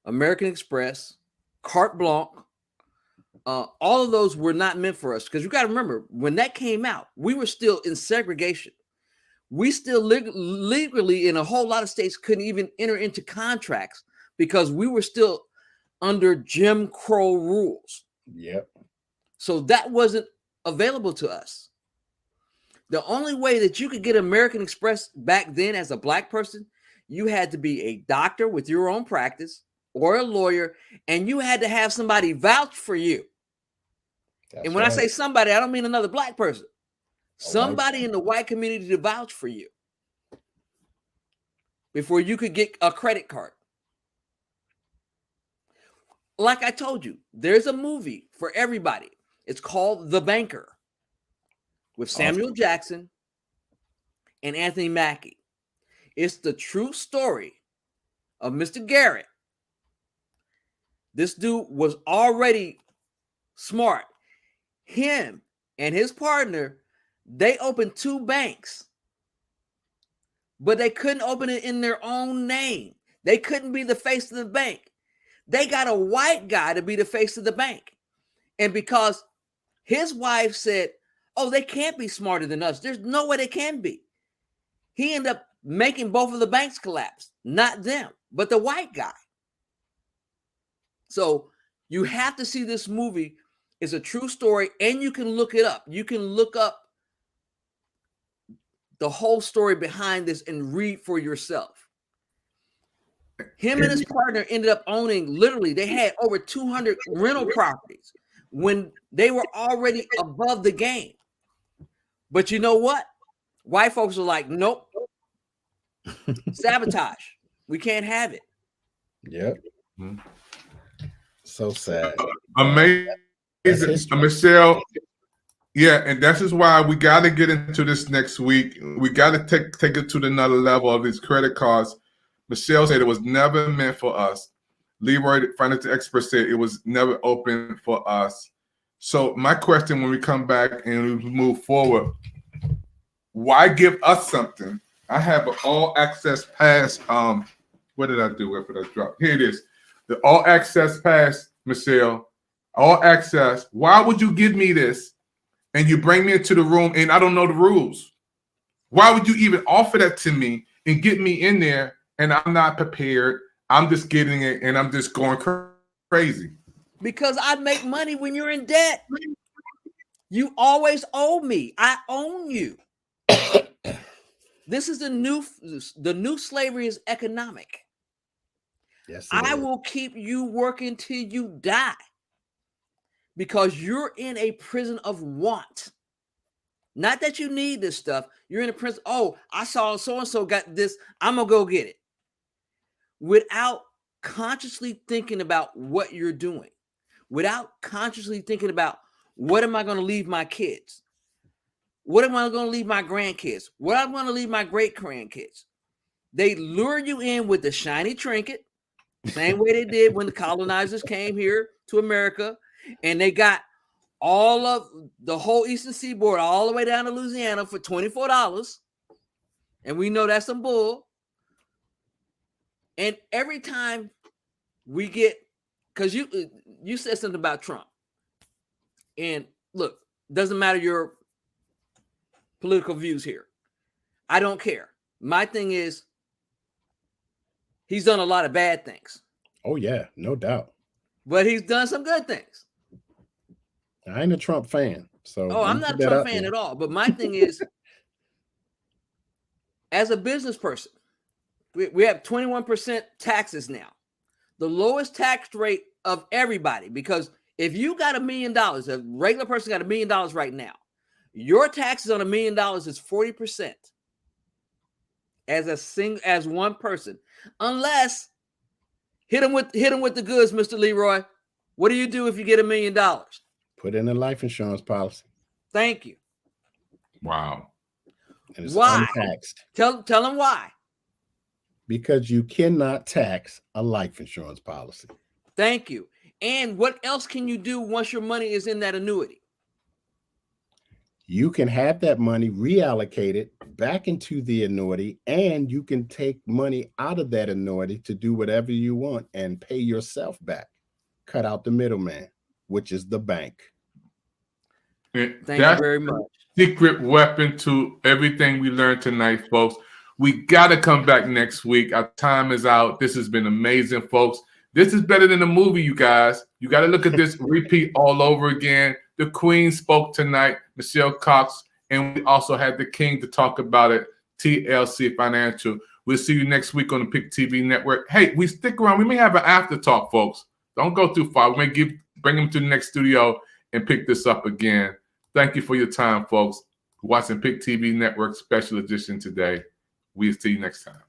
American Express, Carte Blanche, all of those were not meant for us. Because you got to remember, when that came out, we were still in segregation. We still legally in a whole lot of states couldn't even enter into contracts because we were still under Jim Crow rules. Yep. So that wasn't available to us. The only way that you could get American Express back then as a black person, you had to be a doctor with your own practice or a lawyer, and you had to have somebody vouch for you. And when I say somebody, I don't mean another black person. Somebody in the white community to vouch for you before you could get a credit card. Like I told you, there's a movie for everybody. It's called The Banker with Samuel Jackson and Anthony Mackie. It's the true story of Mr. Garrett. This dude was already smart. Him and his partner, they opened 2 banks, but they couldn't open it in their own name. They couldn't be the face of the bank. They got a white guy to be the face of the bank. And because his wife said, oh, they can't be smarter than us. There's no way they can be. He ended up making both of the banks collapse. Not them, but the white guy. So you have to see this movie. It's a true story, and you can look it up. You can look up the whole story behind this and read for yourself. Him and his partner ended up owning, literally, they had over 200 rental properties when they were already above the game. But you know what? White folks are like, nope. Sabotage. We can't have it. Yep. So sad. Amazing. Michelle. Yeah, and that's just why we got to get into this next week. We got to take it to another level of these credit cards. Michelle said it was never meant for us. Leroy, the financial expert, said it was never open for us. So my question when we come back and we move forward, why give us something? I have an all-access pass. What did I do? Where did I drop? Here it is. The all-access pass, Michelle. All access. Why would you give me this and you bring me into the room and I don't know the rules? Why would you even offer that to me and get me in there and I'm not prepared? I'm just getting it and I'm just going crazy. Because I make money when you're in debt. You always owe me. I own you. This is the new slavery is economic. Yes, I will keep you working till you die because you're in a prison of want. Not that you need this stuff. You're in a prison. Oh, I saw so-and-so got this. I'm going to go get it. Without consciously thinking about what you're doing. Without consciously thinking about what am I going to leave my kids? What am I going to leave my grandkids? What am I going to leave my great-grandkids? They lure you in with the shiny trinket, same way they did when the colonizers came here to America, and they got all of the whole Eastern Seaboard, all the way down to Louisiana for $24. And we know that's some bull. And every time we get, because you said something about Trump. And look, doesn't matter your political views here. I don't care. My thing is, he's done a lot of bad things. Oh, yeah, no doubt. But he's done some good things. I ain't a Trump fan. So I'm not a Trump fan at all. But my thing is, as a business person, we have 21% taxes now. The lowest tax rate of everybody. Because if you got $1 million, a regular person got $1 million right now, your taxes on $1 million is 40%. As one person, unless hit him with the goods, Mr. Leroy. What do you do if you get $1 million? Put in a life insurance policy. Thank you. Wow. And it's why? Untaxed. Tell them why. Because you cannot tax a life insurance policy. Thank you. And what else can you do once your money is in that annuity? You can have that money reallocated back into the annuity, and you can take money out of that annuity to do whatever you want and pay yourself back. Cut out the middleman, which is the bank. Thank you very much. Secret weapon to everything we learned tonight, folks. We got to come back next week. Our time is out. This has been amazing, folks. This is better than a movie, you guys. You got to look at this repeat all over again. The Queen spoke tonight, Michelle Cox, and we also had the King to talk about it, TLC Financial. We'll see you next week on the Pick TV Network. Hey, we stick around. We may have an after talk, folks. Don't go too far. We may bring them to the next studio and pick this up again. Thank you for your time, folks. Watching Pick TV Network Special Edition today. We'll see you next time.